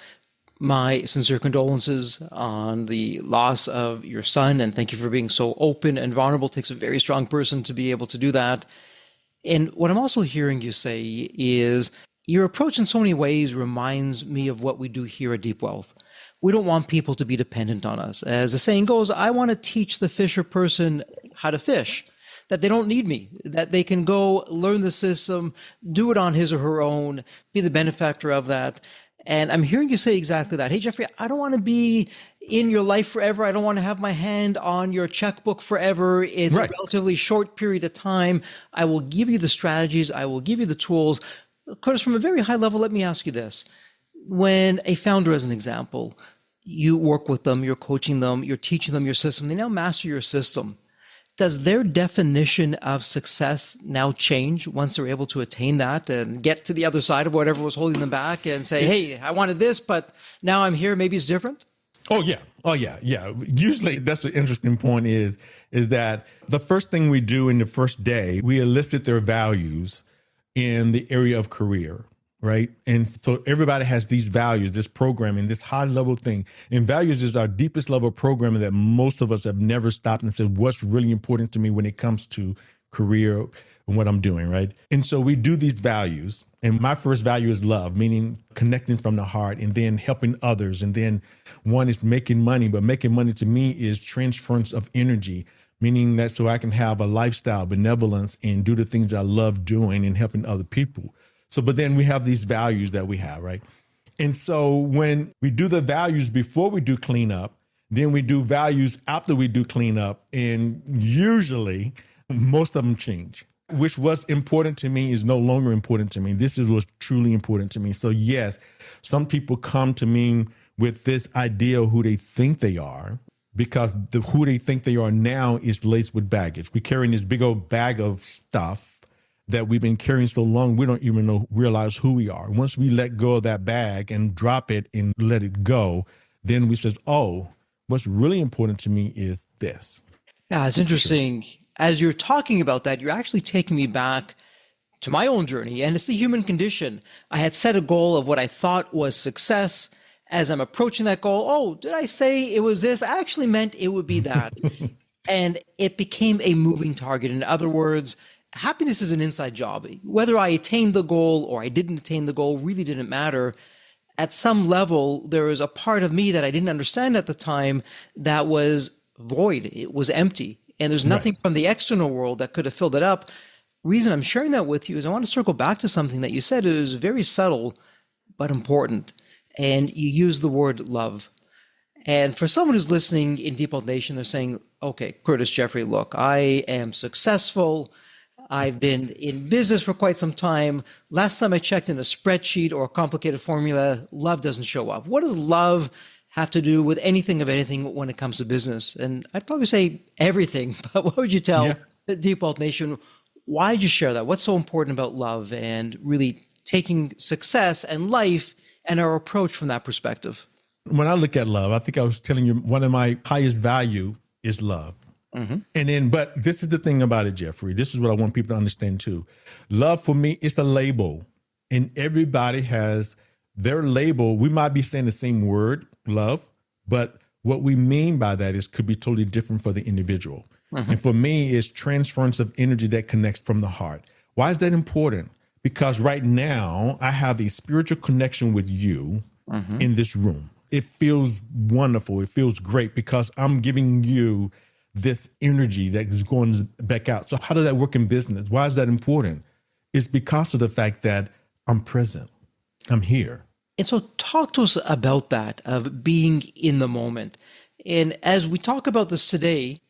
my sincere condolences on the loss of your son. And thank you for being so open and vulnerable. It takes a very strong person to be able to do that. And what I'm also hearing you say is your approach in so many ways reminds me of what we do here at Deep Wealth. We don't want people to be dependent on us. As the saying goes, I want to teach the fisher person how to fish, that they don't need me, that they can go learn the system, do it on his or her own, be the benefactor of that. And I'm hearing you say exactly that. Hey, Jeffrey, I don't want to be in your life forever. I don't want to have my hand on your checkbook forever. It's right. A relatively short period of time. I will give you the strategies. I will give you the tools. Curtis, from a very high level, let me ask you this. When a founder, as an example, you work with them, you're coaching them, you're teaching them your system, they now master your system. Does their definition of success now change once they're able to attain that and get to the other side of whatever was holding them back and say, hey, I wanted this, but now I'm here, maybe it's different? Oh, yeah. Usually that's the interesting point is that the first thing we do in the first day, we elicit their values in the area of career. Right. And so everybody has these values, this programming, this high level thing. And values is our deepest level of programming that most of us have never stopped and said, what's really important to me when it comes to career and what I'm doing. Right. And so we do these values. And my first value is love, meaning connecting from the heart and then helping others. And then one is making money. But making money to me is transference of energy, meaning that so I can have a lifestyle, benevolence, and do the things I love doing and helping other people. So, but then we have these values that we have, right? And so when we do the values before we do cleanup, then we do values after we do cleanup. And usually most of them change. Which was important to me is no longer important to me. This is what's truly important to me. So yes, some people come to me with this idea of who they think they are, because who they think they are now is laced with baggage. We're carrying this big old bag of stuff that we've been carrying so long, we don't even realize who we are. Once we let go of that bag and drop it and let it go, then we says, oh, what's really important to me is this. Yeah, it's interesting. As you're talking about that, you're actually taking me back to my own journey, and it's the human condition. I had set a goal of what I thought was success. As I'm approaching that goal, oh, did I say it was this? I actually meant it would be that. And it became a moving target. In other words, happiness is an inside job. Whether I attained the goal or I didn't attain the goal really didn't matter. At some level, there was a part of me that I didn't understand at the time that was void. It was empty. And there's nothing from the external world that could have filled it up. Reason I'm sharing that with you is I want to circle back to something that you said. It was very subtle, but important. And you used the word love. And for someone who's listening in Deep Health Nation, they're saying, okay, Curtis, Jeffrey, look, I am successful. I've been in business for quite some time. Last time I checked in a spreadsheet or a complicated formula, love doesn't show up. What does love have to do with anything of anything when it comes to business? And I'd probably say everything, but what would you tell the Deep Health Nation? Why did you share that? What's so important about love and really taking success and life and our approach from that perspective? When I look at love, I think I was telling you one of my highest value is love. Mm-hmm. And then, but this is the thing about it, Jeffrey. This is what I want people to understand too. Love for me, it's a label, and everybody has their label. We might be saying the same word, love, but what we mean by that is could be totally different for the individual. Mm-hmm. And for me, it's transference of energy that connects from the heart. Why is that important? Because right now I have a spiritual connection with you in this room. It feels wonderful. It feels great because I'm giving you this energy that is going back out. So how does that work in business? Why is that important? It's because of the fact that I'm present. I'm here. And so talk to us about that, of being in the moment. And as we talk about this today,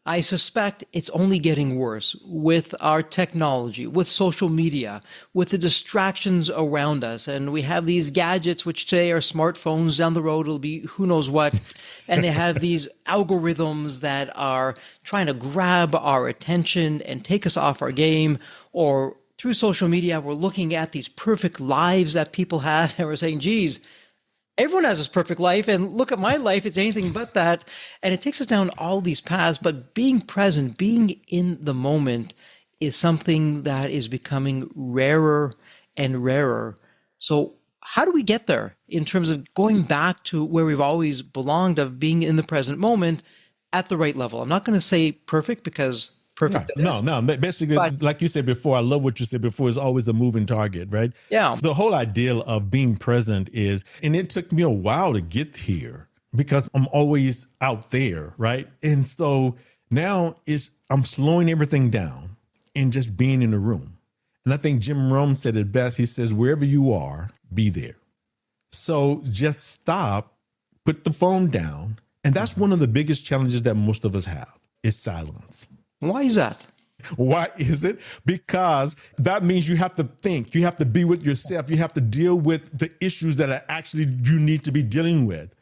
I suspect it's only getting worse with our technology, with social media, with the distractions around us. And we have these gadgets, which today are smartphones. Down the road, it'll be who knows what. And they have these algorithms that are trying to grab our attention and take us off our game. Or through social media, we're looking at these perfect lives that people have. And we're saying, geez, everyone has this perfect life, and look at my life, it's anything but that. And it takes us down all these paths, but being present, being in the moment is something that is becoming rarer and rarer. So how do we get there in terms of going back to where we've always belonged, of being in the present moment at the right level? I'm not going to say perfect, because perfect. No. Basically, like you said before, I love what you said before, is always a moving target, right? Yeah. So the whole idea of being present is, and it took me a while to get here because I'm always out there, right? And so now I'm slowing everything down and just being in the room. And I think Jim Rohn said it best. He says, wherever you are, be there. So just stop, put the phone down. And that's one of the biggest challenges that most of us have, is silence. Why is that? Why is it? Because that means you have to think, you have to be with yourself, you have to deal with the issues that are actually you need to be dealing with.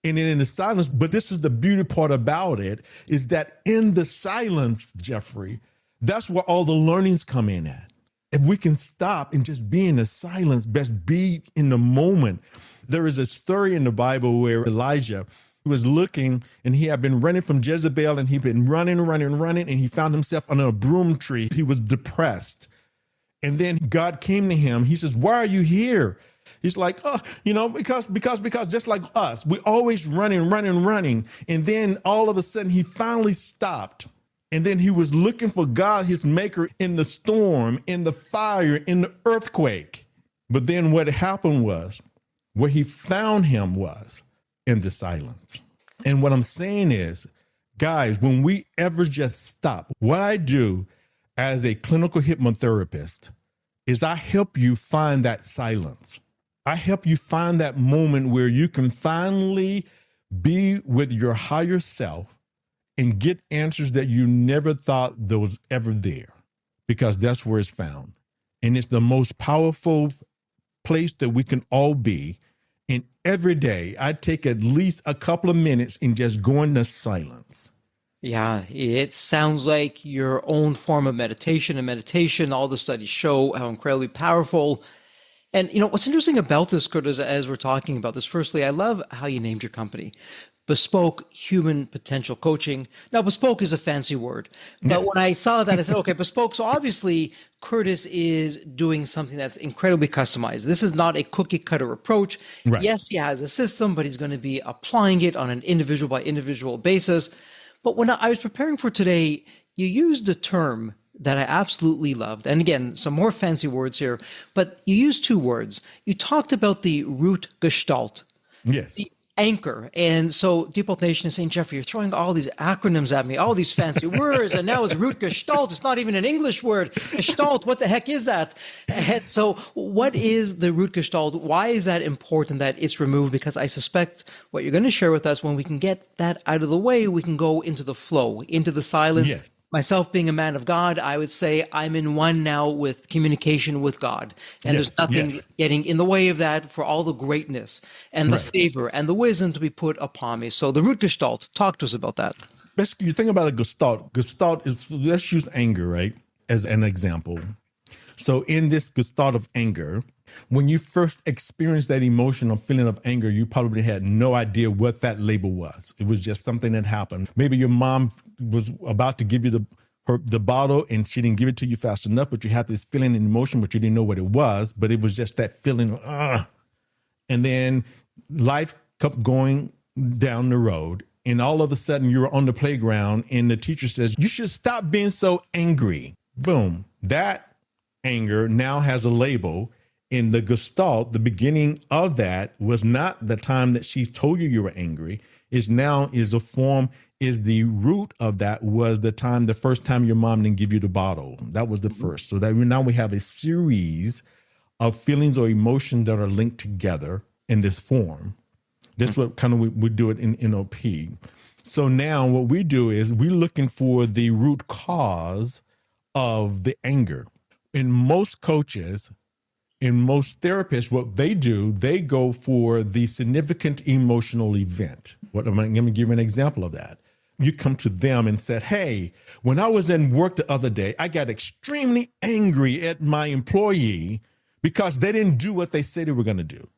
And then in the silence, but this is the beauty part about it, is that in the silence, Jeffrey, that's where all the learnings come in at. If we can stop and just be in the silence, best be in the moment. There is a story in the Bible where Elijah, he was looking, and he had been running from Jezebel, and he'd been running, and he found himself under a broom tree. He was depressed. And then God came to him. He says, why are you here? He's like, because just like us, we always running. And then all of a sudden he finally stopped. And then he was looking for God, his maker, in the storm, in the fire, in the earthquake. But then what happened was, where he found him was in the silence. And what I'm saying is, guys, when we ever just stop, what I do as a clinical hypnotherapist is I help you find that silence. I help you find that moment where you can finally be with your higher self and get answers that you never thought that was ever there, because that's where it's found. And it's the most powerful place that we can all be. Every day, I take at least a couple of minutes and just go into silence Yeah, it sounds like your own form of meditation, and meditation, all the studies show how incredibly powerful. And what's interesting about this, Kurt, is as we're talking about this, firstly, I love how you named your company. Bespoke Human Potential Coaching. Now, bespoke is a fancy word, but when Yes. I saw that, I said, okay, bespoke. So obviously, Curtis is doing something that's incredibly customized. This is not a cookie cutter approach. Right. Yes, he has a system, but he's going to be applying it on an individual by individual basis. But when I was preparing for today, you used a term that I absolutely loved. And again, some more fancy words here, but you used two words. You talked about the root gestalt, Yes. the anchor. And so Deep Nation is saying, Jeffrey, you're throwing all these acronyms at me, all these fancy words, and now it's root gestalt. It's not even an English word. Gestalt, what the heck is that? And so what is the root gestalt? Why is that important that it's removed? Because I suspect what you're going to share with us, when we can get that out of the way, we can go into the flow, into the silence. Yes. Myself being a man of God, I would say I'm in one now with communication with God. And there's Yes. nothing Yes. getting in the way of that, for all the greatness and the Right. favor and the wisdom to be put upon me. So the root gestalt, talk to us about that. Basically, you think about a gestalt. Gestalt is, let's use anger, right, as an example. So in this gestalt of anger, when you first experienced that emotion or feeling of anger, you probably had no idea what that label was. It was just something that happened. Maybe your mom was about to give you the bottle and she didn't give it to you fast enough, but you had this feeling and emotion, but you didn't know what it was, but it was just that feeling, And then life kept going down the road. And all of a sudden you're on the playground and the teacher says, you should stop being so angry. Boom. That anger now has a label. In the gestalt, the beginning of that was not the time that she told you you were angry. Is now is a form, is the root of that was the first time your mom didn't give you the bottle. That was the first. So that now we have a series of feelings or emotions that are linked together in this form. This is what kind of we do it in NLP. So now what we do is we're looking for the root cause of the anger. In most coaches, in most therapists, what they do, they go for the significant emotional event. Let me give you an example of that. You come to them and said, hey, when I was in work the other day, I got extremely angry at my employee because they didn't do what they said they were going to do.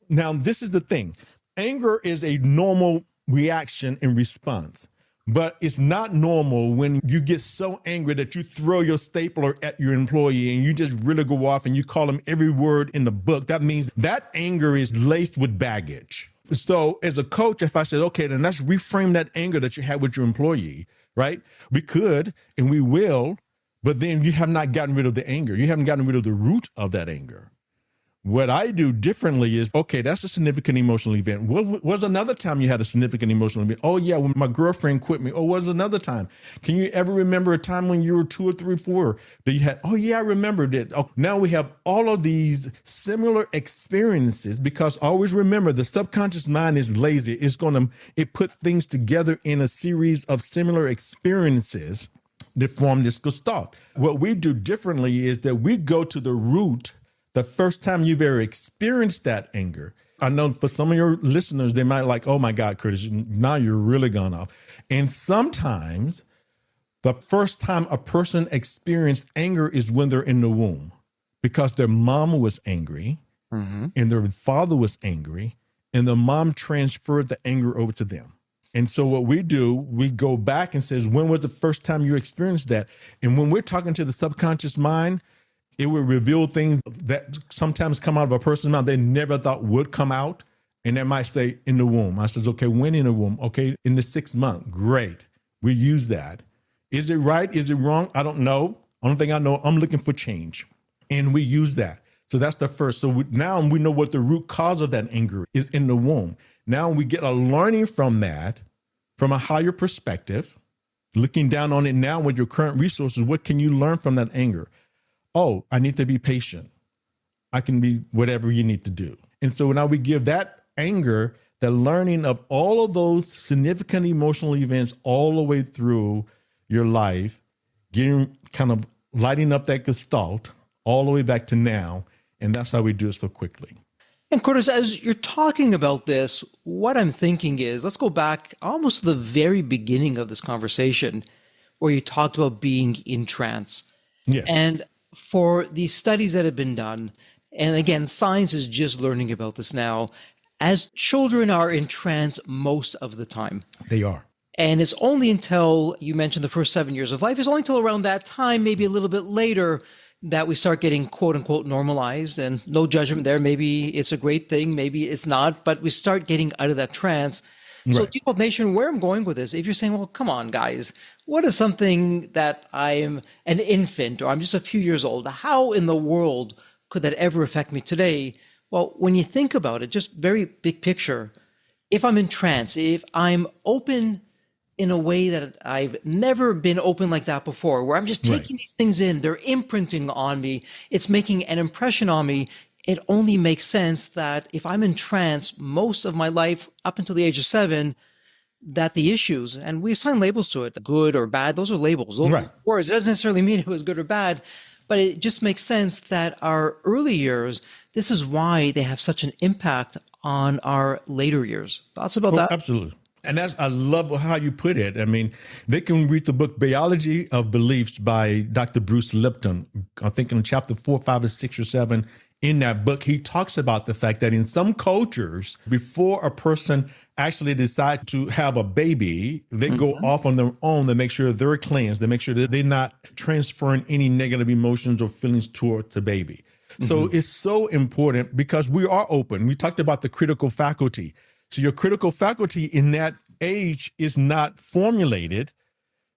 Now, this is the thing. Anger is a normal reaction and response, but it's not normal when you get so angry that you throw your stapler at your employee and you just really go off and you call him every word in the book. That means that anger is laced with baggage. So as a coach, if I said, okay, then let's reframe that anger that you had with your employee, right? We could, and we will, but then you have not gotten rid of the anger. You haven't gotten rid of the root of that anger. What I do differently is, okay, that's a significant emotional event. What was another time you had a significant emotional event? Oh, yeah, when my girlfriend quit me. Oh, what was another time? Can you ever remember a time when you were 2 or 3, 4 that you had? Oh, yeah, I remembered it. Oh, now we have all of these similar experiences because always remember the subconscious mind is lazy. It put things together in a series of similar experiences that form this gestalt. What we do differently is that we go to the root the first time you've ever experienced that anger. I know for some of your listeners, they might like, oh my God, Curtis, now you're really gone off. And sometimes the first time a person experienced anger is when they're in the womb because their mom was angry and their father was angry and the mom transferred the anger over to them. And so what we do, we go back and says, when was the first time you experienced that? And when we're talking to the subconscious mind, it will reveal things that sometimes come out of a person's mouth they never thought would come out. And they might say in the womb. I says, okay, when in the womb? Okay, in the 6th month. Great. We use that. Is it right? Is it wrong? I don't know. Only thing I know, I'm looking for change. And we use that. So that's the first. So now we know what the root cause of that anger is in the womb. Now we get a learning from that, from a higher perspective, looking down on it now with your current resources. What can you learn from that anger? Oh, I need to be patient. I can be whatever you need to do. And so now we give that anger, the learning of all of those significant emotional events all the way through your life, getting kind of lighting up that gestalt all the way back to now. And that's how we do it so quickly. And Curtis, as you're talking about this, what I'm thinking is let's go back almost to the very beginning of this conversation where you talked about being in trance. Yes. And for these studies that have been done, and again, science is just learning about this now, as children are in trance most of the time. They are. And it's only until you mentioned the first 7 years of life, it's only until around that time, maybe a little bit later, that we start getting quote unquote normalized, and no judgment there. Maybe it's a great thing, maybe it's not, but we start getting out of that trance. So Right. Default Nation, where I'm going with this, if you're saying, well, come on, guys, what is something that I'm an infant or I'm just a few years old? How in the world could that ever affect me today? Well, when you think about it, just very big picture, if I'm in trance, if I'm open in a way that I've never been open like that before, where I'm just taking these things in, they're imprinting on me, it's making an impression on me. It only makes sense that if I'm in trance most of my life up until the age of 7, that the issues, and we assign labels to it, good or bad, those are labels, those Right. are words. It doesn't necessarily mean it was good or bad, but it just makes sense that our early years, this is why they have such an impact on our later years. Thoughts about that? Absolutely. And I love how you put it. I mean, they can read the book Biology of Beliefs by Dr. Bruce Lipton. I think in chapter 4, 5, or 6, or 7, in that book, he talks about the fact that in some cultures, before a person actually decide to have a baby, they go off on their own to make sure they're cleansed, to make sure that they're not transferring any negative emotions or feelings toward the baby. So it's so important because we are open. We talked about the critical faculty. So your critical faculty in that age is not formulated.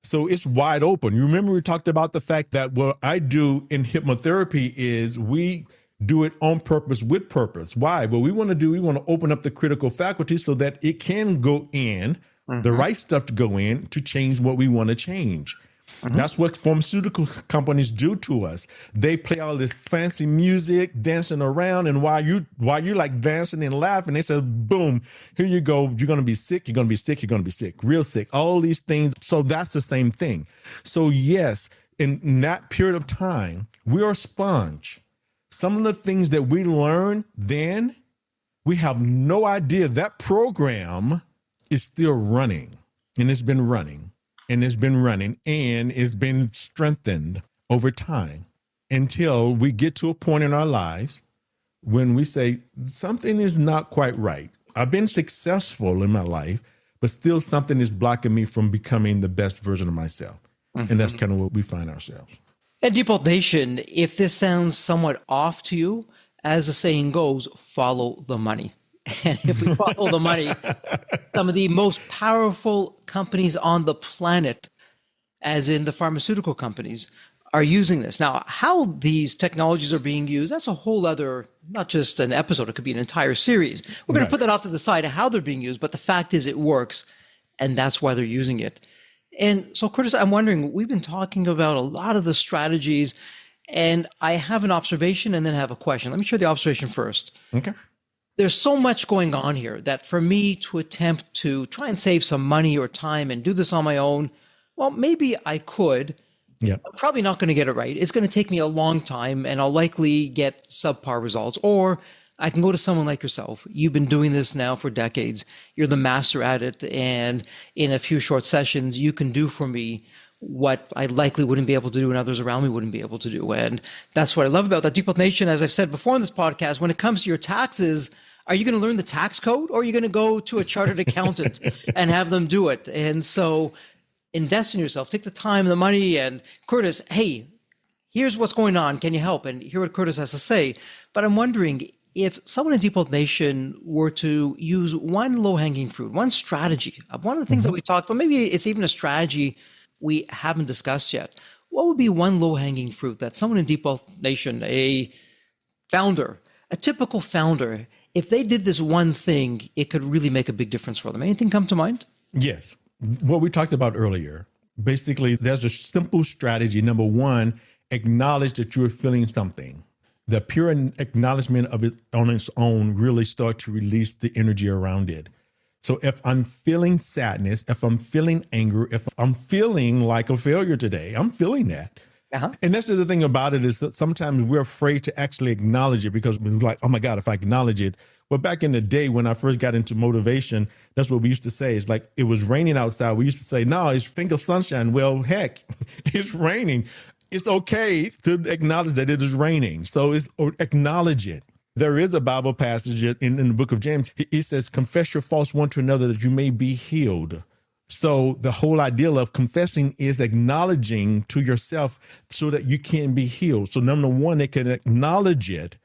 So it's wide open. You remember we talked about the fact that what I do in hypnotherapy is we do it on purpose with purpose. Why? What we want to open up the critical faculty so that it can go in, the right stuff to go in to change what we want to change. That's what pharmaceutical companies do to us. They play all this fancy music, dancing around, and while you're like dancing and laughing, they say, boom, here you go. You're going to be sick. You're going to be sick. You're going to be sick, real sick, all these things. So that's the same thing. So yes, in that period of time, we are a sponge. Some of the things that we learn then, we have no idea that program is still running, and it's been running. And it's been running and it's been strengthened over time until we get to a point in our lives when we say something is not quite right. I've been successful in my life, but still something is blocking me from becoming the best version of myself. And that's kind of what we find ourselves. And Default Nation, if this sounds somewhat off to you, as the saying goes, follow the money. And if we follow the money, some of the most powerful companies on the planet, as in the pharmaceutical companies, are using this. Now, how these technologies are being used, that's a whole other, not just an episode, it could be an entire series. We're going to put that off to the side of how they're being used, but the fact is it works, and that's why they're using it. And so, Curtis, I'm wondering, we've been talking about a lot of the strategies, and I have an observation and then have a question. Let me share the observation first. Okay. There's so much going on here that for me to attempt to try and save some money or time and do this on my own, well, maybe I could. Yeah. I'm probably not going to get it right. It's going to take me a long time and I'll likely get subpar results. Or I can go to someone like yourself. You've been doing this now for decades. You're the master at it. And in a few short sessions, you can do for me what I likely wouldn't be able to do and others around me wouldn't be able to do. And that's what I love about that. Default Nation, as I've said before in this podcast, when it comes to your taxes, are you going to learn the tax code or are you going to go to a chartered accountant and have them do it? And so invest in yourself, take the time, the money, and Curtis, hey, here's what's going on. Can you help? And hear what Curtis has to say. But I'm wondering if someone in Default Nation were to use one low-hanging fruit, one strategy, one of the things that we talked about, maybe it's even a strategy we haven't discussed yet. What would be one low-hanging fruit that someone in Default Nation, a founder, a typical founder, if they did this one thing, it could really make a big difference for them? Anything come to mind? Yes. What we talked about earlier, basically, there's a simple strategy. Number one, acknowledge that you're feeling something. The pure acknowledgement of it on its own really start to release the energy around it. So if I'm feeling sadness, if I'm feeling anger, if I'm feeling like a failure today, I'm feeling that. Uh-huh. And that's the other thing about it is that sometimes we're afraid to actually acknowledge it because we're like, oh my God, if I acknowledge it. Well, back in the day when I first got into motivation, that's what we used to say. It's like it was raining outside. We used to say, no, it's think of sunshine. Well, heck, it's raining. It's okay to acknowledge that it is raining. So acknowledge it. There is a Bible passage in the book of James. He says, confess your faults one to another that you may be healed. So the whole idea of confessing is acknowledging to yourself so that you can be healed. So number one, they can acknowledge it.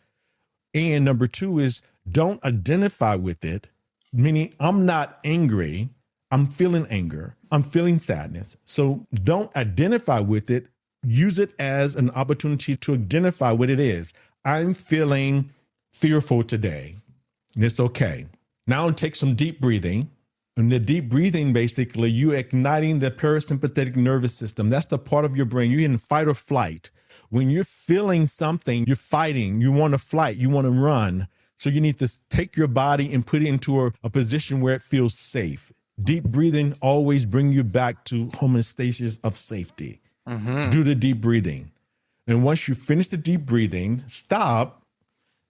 And number two is don't identify with it, meaning I'm not angry. I'm feeling anger. I'm feeling sadness. So don't identify with it. Use it as an opportunity to identify what it is. I'm feeling fearful today. And it's okay. Now take some deep breathing. And the deep breathing, basically, you igniting the parasympathetic nervous system. That's the part of your brain. You're in fight or flight. When you're feeling something, you're fighting, you want to flight, you want to run. So you need to take your body and put it into a position where it feels safe. Deep breathing always bring you back to homeostasis of safety. Mm-hmm. Do the deep breathing. And once you finish the deep breathing, stop.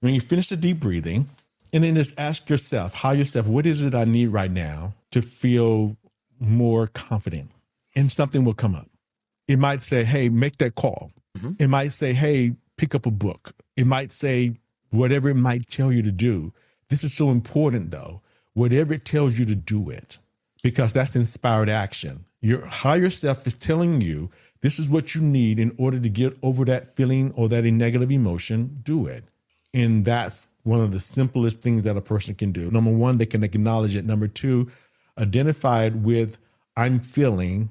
When you finish the deep breathing, and then just ask yourself, what is it I need right now to feel more confident? And something will come up. It might say, hey, make that call. Mm-hmm. It might say, hey, pick up a book. It might say whatever it might tell you to do. This is so important, though. Whatever it tells you to do it, because that's inspired action. Your higher self is telling you this is what you need in order to get over that feeling or that negative emotion. Do it. And that's one of the simplest things that a person can do. Number one, they can acknowledge it. Number two, identify it with I'm feeling,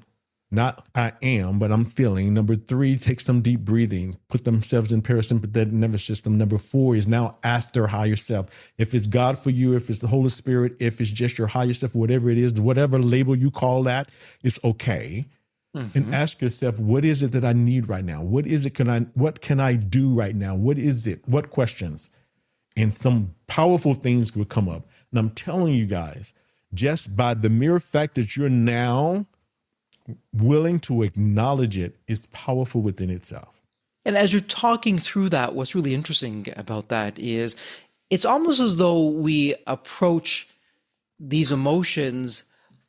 not I am, but I'm feeling. Number three, take some deep breathing, put themselves in parasympathetic nervous system. Number four is now ask their higher self. If it's God for you, if it's the Holy Spirit, if it's just your higher self, whatever it is, whatever label you call that, it's okay. Mm-hmm. And ask yourself, what is it that I need right now? What is it? What can I do right now? What is it? What questions? And some powerful things will come up. And I'm telling you guys, just by the mere fact that you're now willing to acknowledge it is powerful within itself. And as you're talking through that, what's really interesting about that is it's almost as though we approach these emotions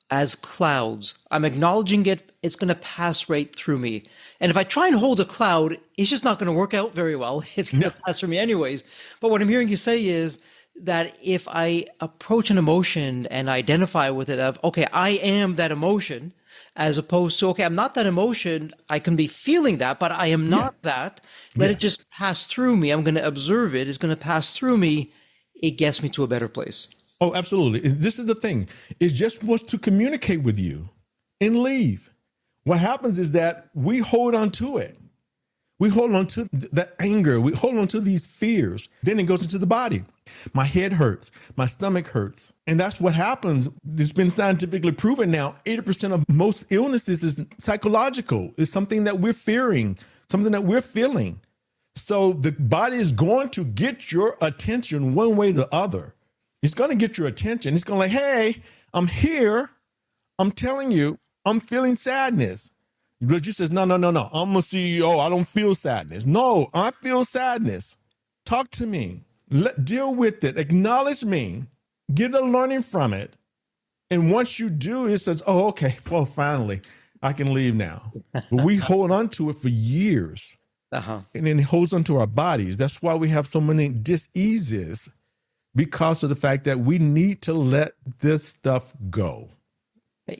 as clouds. I'm acknowledging it. It's going to pass right through me. And if I try and hold a cloud, it's just not going to work out very well. It's going to pass through me anyways. But what I'm hearing you say is that if I approach an emotion and identify with it of, okay, I am that emotion, as opposed to, okay, I'm not that emotion. I can be feeling that, but I am not that. Let it just pass through me. I'm going to observe it. It's going to pass through me. It gets me to a better place. Oh, absolutely. This is the thing. It just wants to communicate with you and leave. What happens is that we hold on to it. We hold on to that anger. We hold on to these fears. Then it goes into the body. My head hurts. My stomach hurts. And that's what happens. It's been scientifically proven now. 80% of most illnesses is psychological. It's something that we're fearing, something that we're feeling. So the body is going to get your attention one way or the other. It's going to get your attention. It's going to like, hey, I'm here. I'm telling you, I'm feeling sadness. But you says, no. I'm a CEO. I don't feel sadness. No, I feel sadness. Talk to me. Deal with it. Acknowledge me. Get a learning from it. And once you do, it says, oh, okay, well, finally, I can leave now. But we hold on to it for years. And then it holds onto our bodies. That's why we have so many dis-eases, because of the fact that we need to let this stuff go.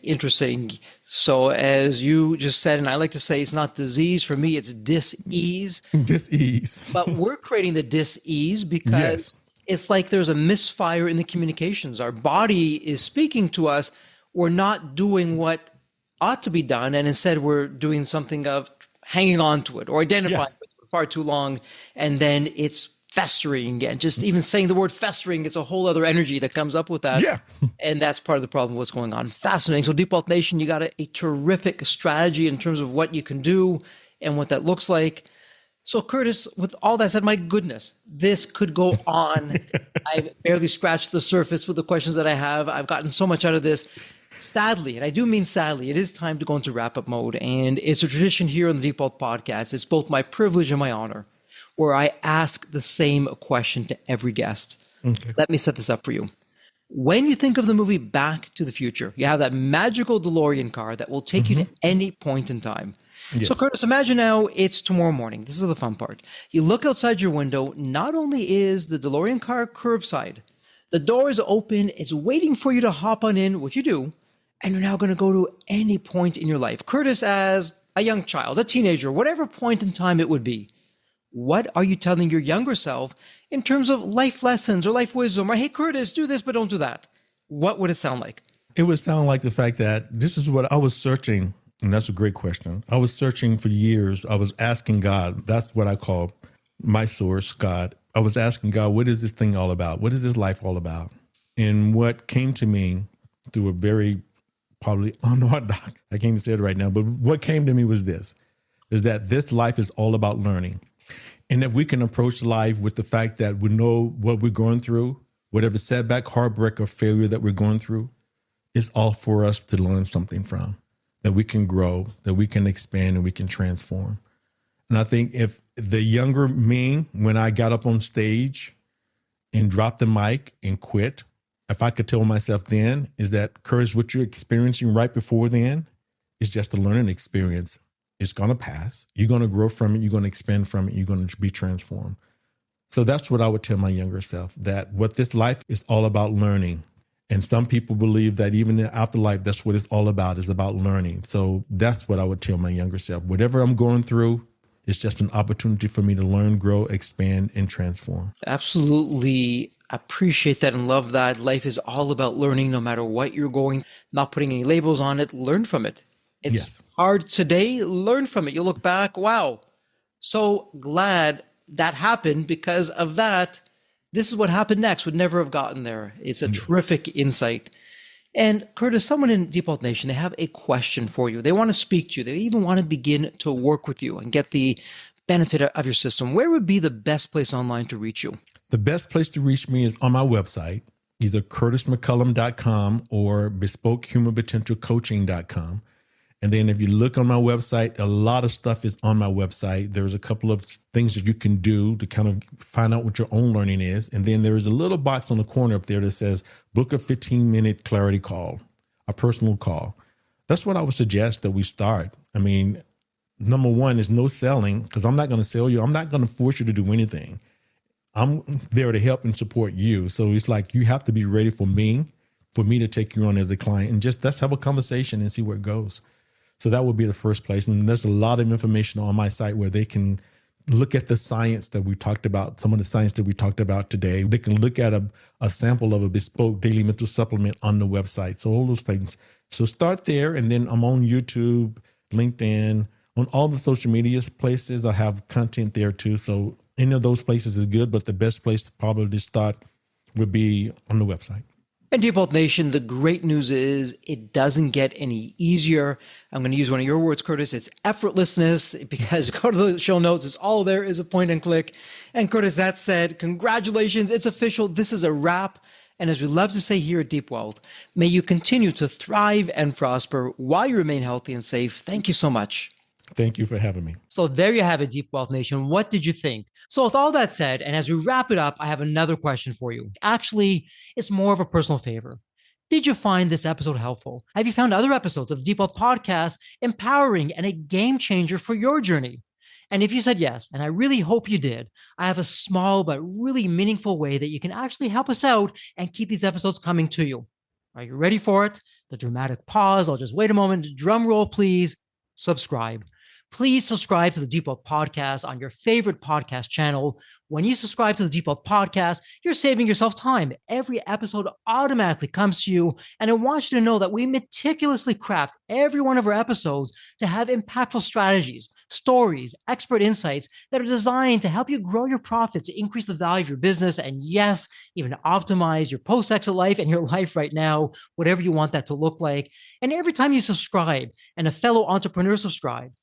Interesting. So as you just said, and I like to say it's not disease, for me, it's dis-ease. Dis-ease. But we're creating the dis-ease because it's like there's a misfire in the communications. Our body is speaking to us. We're not doing what ought to be done. And instead we're doing something of hanging on to it or identifying with it for far too long. And then it's festering, and just even saying the word festering, it's a whole other energy that comes up with that. And that's part of the problem, what's going on. Fascinating. So Deep Wealth Nation, you got a terrific strategy in terms of what you can do and what that looks like. So Curtis, with all that said, my goodness, this could go on. I've barely scratched the surface with the questions that I have. I've gotten so much out of this. Sadly, and I do mean sadly, it is time to go into wrap up mode. And it's a tradition here on the Default Podcast. It's both my privilege and my honor, where I ask the same question to every guest. Okay. Let me set this up for you. When you think of the movie Back to the Future, you have that magical DeLorean car that will take you to any point in time. Yes. So, Curtis, imagine now it's tomorrow morning. This is the fun part. You look outside your window. Not only is the DeLorean car curbside, the door is open. It's waiting for you to hop on in, which you do. And you're now going to go to any point in your life. Curtis, as a young child, a teenager, whatever point in time it would be, what are you telling your younger self in terms of life lessons or life wisdom? Or, hey, Curtis, do this, but don't do that. What would it sound like? It would sound like the fact that this is what I was searching. And that's a great question. I was searching for years. I was asking God. That's what I call my source, God. I was asking God, what is this thing all about? What is this life all about? And what came to me through a very probably unorthodox, I can't even say it right now, but what came to me was this, is that this life is all about learning. And if we can approach life with the fact that we know what we're going through, whatever setback, heartbreak, or failure that we're going through, it's all for us to learn something from, that we can grow, that we can expand, and we can transform. And I think if the younger me, when I got up on stage and dropped the mic and quit, if I could tell myself then, is that, Curtis, what you're experiencing right before then is just a learning experience. It's going to pass. You're going to grow from it. You're going to expand from it. You're going to be transformed. So that's what I would tell my younger self, that what this life is all about learning. And some people believe that even in afterlife, that's what it's all about, is about learning. So that's what I would tell my younger self. Whatever I'm going through, it's just an opportunity for me to learn, grow, expand, and transform. Absolutely appreciate that and love that. Life is all about learning no matter what you're going, not putting any labels on it, learn from it. It's hard today, learn from it. You look back, wow, so glad that happened. Because of that, this is what happened next. Would never have gotten there. It's a terrific insight. And Curtis, someone in Default Nation, they have a question for you. They want to speak to you. They even want to begin to work with you and get the benefit of your system. Where would be the best place online to reach you? The best place to reach me is on my website, either curtismccullom.com or bespokehumanpotentialcoaching.com. And then if you look on my website, a lot of stuff is on my website. There's a couple of things that you can do to kind of find out what your own learning is. And then there is a little box on the corner up there that says, book a 15-minute clarity call, a personal call. That's what I would suggest that we start. I mean, number one is no selling, because I'm not going to sell you. I'm not going to force you to do anything. I'm there to help and support you. So it's like you have to be ready for me to take you on as a client, and just let's have a conversation and see where it goes. So that would be the first place. And there's a lot of information on my site where they can look at the science that we talked about, some of the science that we talked about today. They can look at a sample of a bespoke daily mental supplement on the website. So all those things. So start there. And then I'm on YouTube, LinkedIn, on all the social media places. I have content there too. So any of those places is good, but the best place to probably start would be on the website. And Default Nation, the great news is it doesn't get any easier. I'm going to use one of your words, Curtis. It's effortlessness, because go to the show notes. It's all there is a point and click. And Curtis, that said, congratulations. It's official. This is a wrap. And as we love to say here at Deep Wealth, may you continue to thrive and prosper while you remain healthy and safe. Thank you so much. Thank you for having me. So there you have it, Deep Wealth Nation. What did you think? So with all that said, and as we wrap it up, I have another question for you. Actually, it's more of a personal favor. Did you find this episode helpful? Have you found other episodes of the Deep Wealth Podcast empowering and a game changer for your journey? And if you said yes, and I really hope you did, I have a small but really meaningful way that you can actually help us out and keep these episodes coming to you. Are you ready for it? The dramatic pause. I'll just wait a moment. Drum roll, please. Subscribe. Please subscribe to the Deep Wealth Podcast on your favorite podcast channel. When you subscribe to the Deep Wealth Podcast, you're saving yourself time. Every episode automatically comes to you. And I want you to know that we meticulously craft every one of our episodes to have impactful strategies, stories, expert insights that are designed to help you grow your profits, increase the value of your business, and yes, even optimize your post-exit life and your life right now, whatever you want that to look like. And every time you subscribe and a fellow entrepreneur subscribe,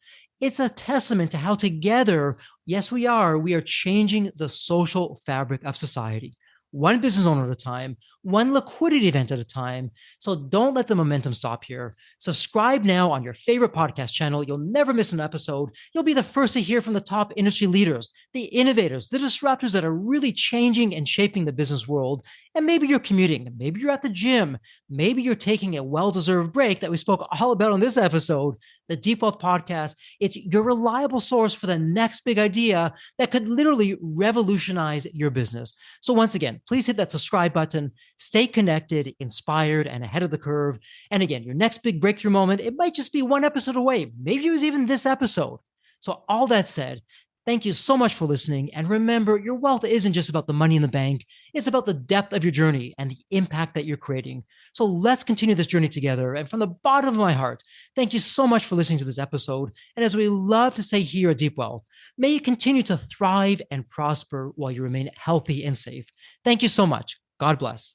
it's a testament to how together, yes, we are changing the social fabric of society. one business owner at a time, one liquidity event at a time. So don't let the momentum stop here. Subscribe now on your favorite podcast channel. You'll never miss an episode. You'll be the first to hear from the top industry leaders, the innovators, the disruptors that are really changing and shaping the business world. And maybe you're commuting, maybe you're at the gym, maybe you're taking a well-deserved break that we spoke all about on this episode. The Deep Wealth Podcast, it's your reliable source for the next big idea that could literally revolutionize your business. So once again, please hit that subscribe button, stay connected, inspired, and ahead of the curve. And again, your next big breakthrough moment, it might just be one episode away. Maybe it was even this episode. So all that said, thank you so much for listening. And remember, your wealth isn't just about the money in the bank. It's about the depth of your journey and the impact that you're creating. So let's continue this journey together. And from the bottom of my heart, thank you so much for listening to this episode. And as we love to say here at Deep Wealth, may you continue to thrive and prosper while you remain healthy and safe. Thank you so much. God bless.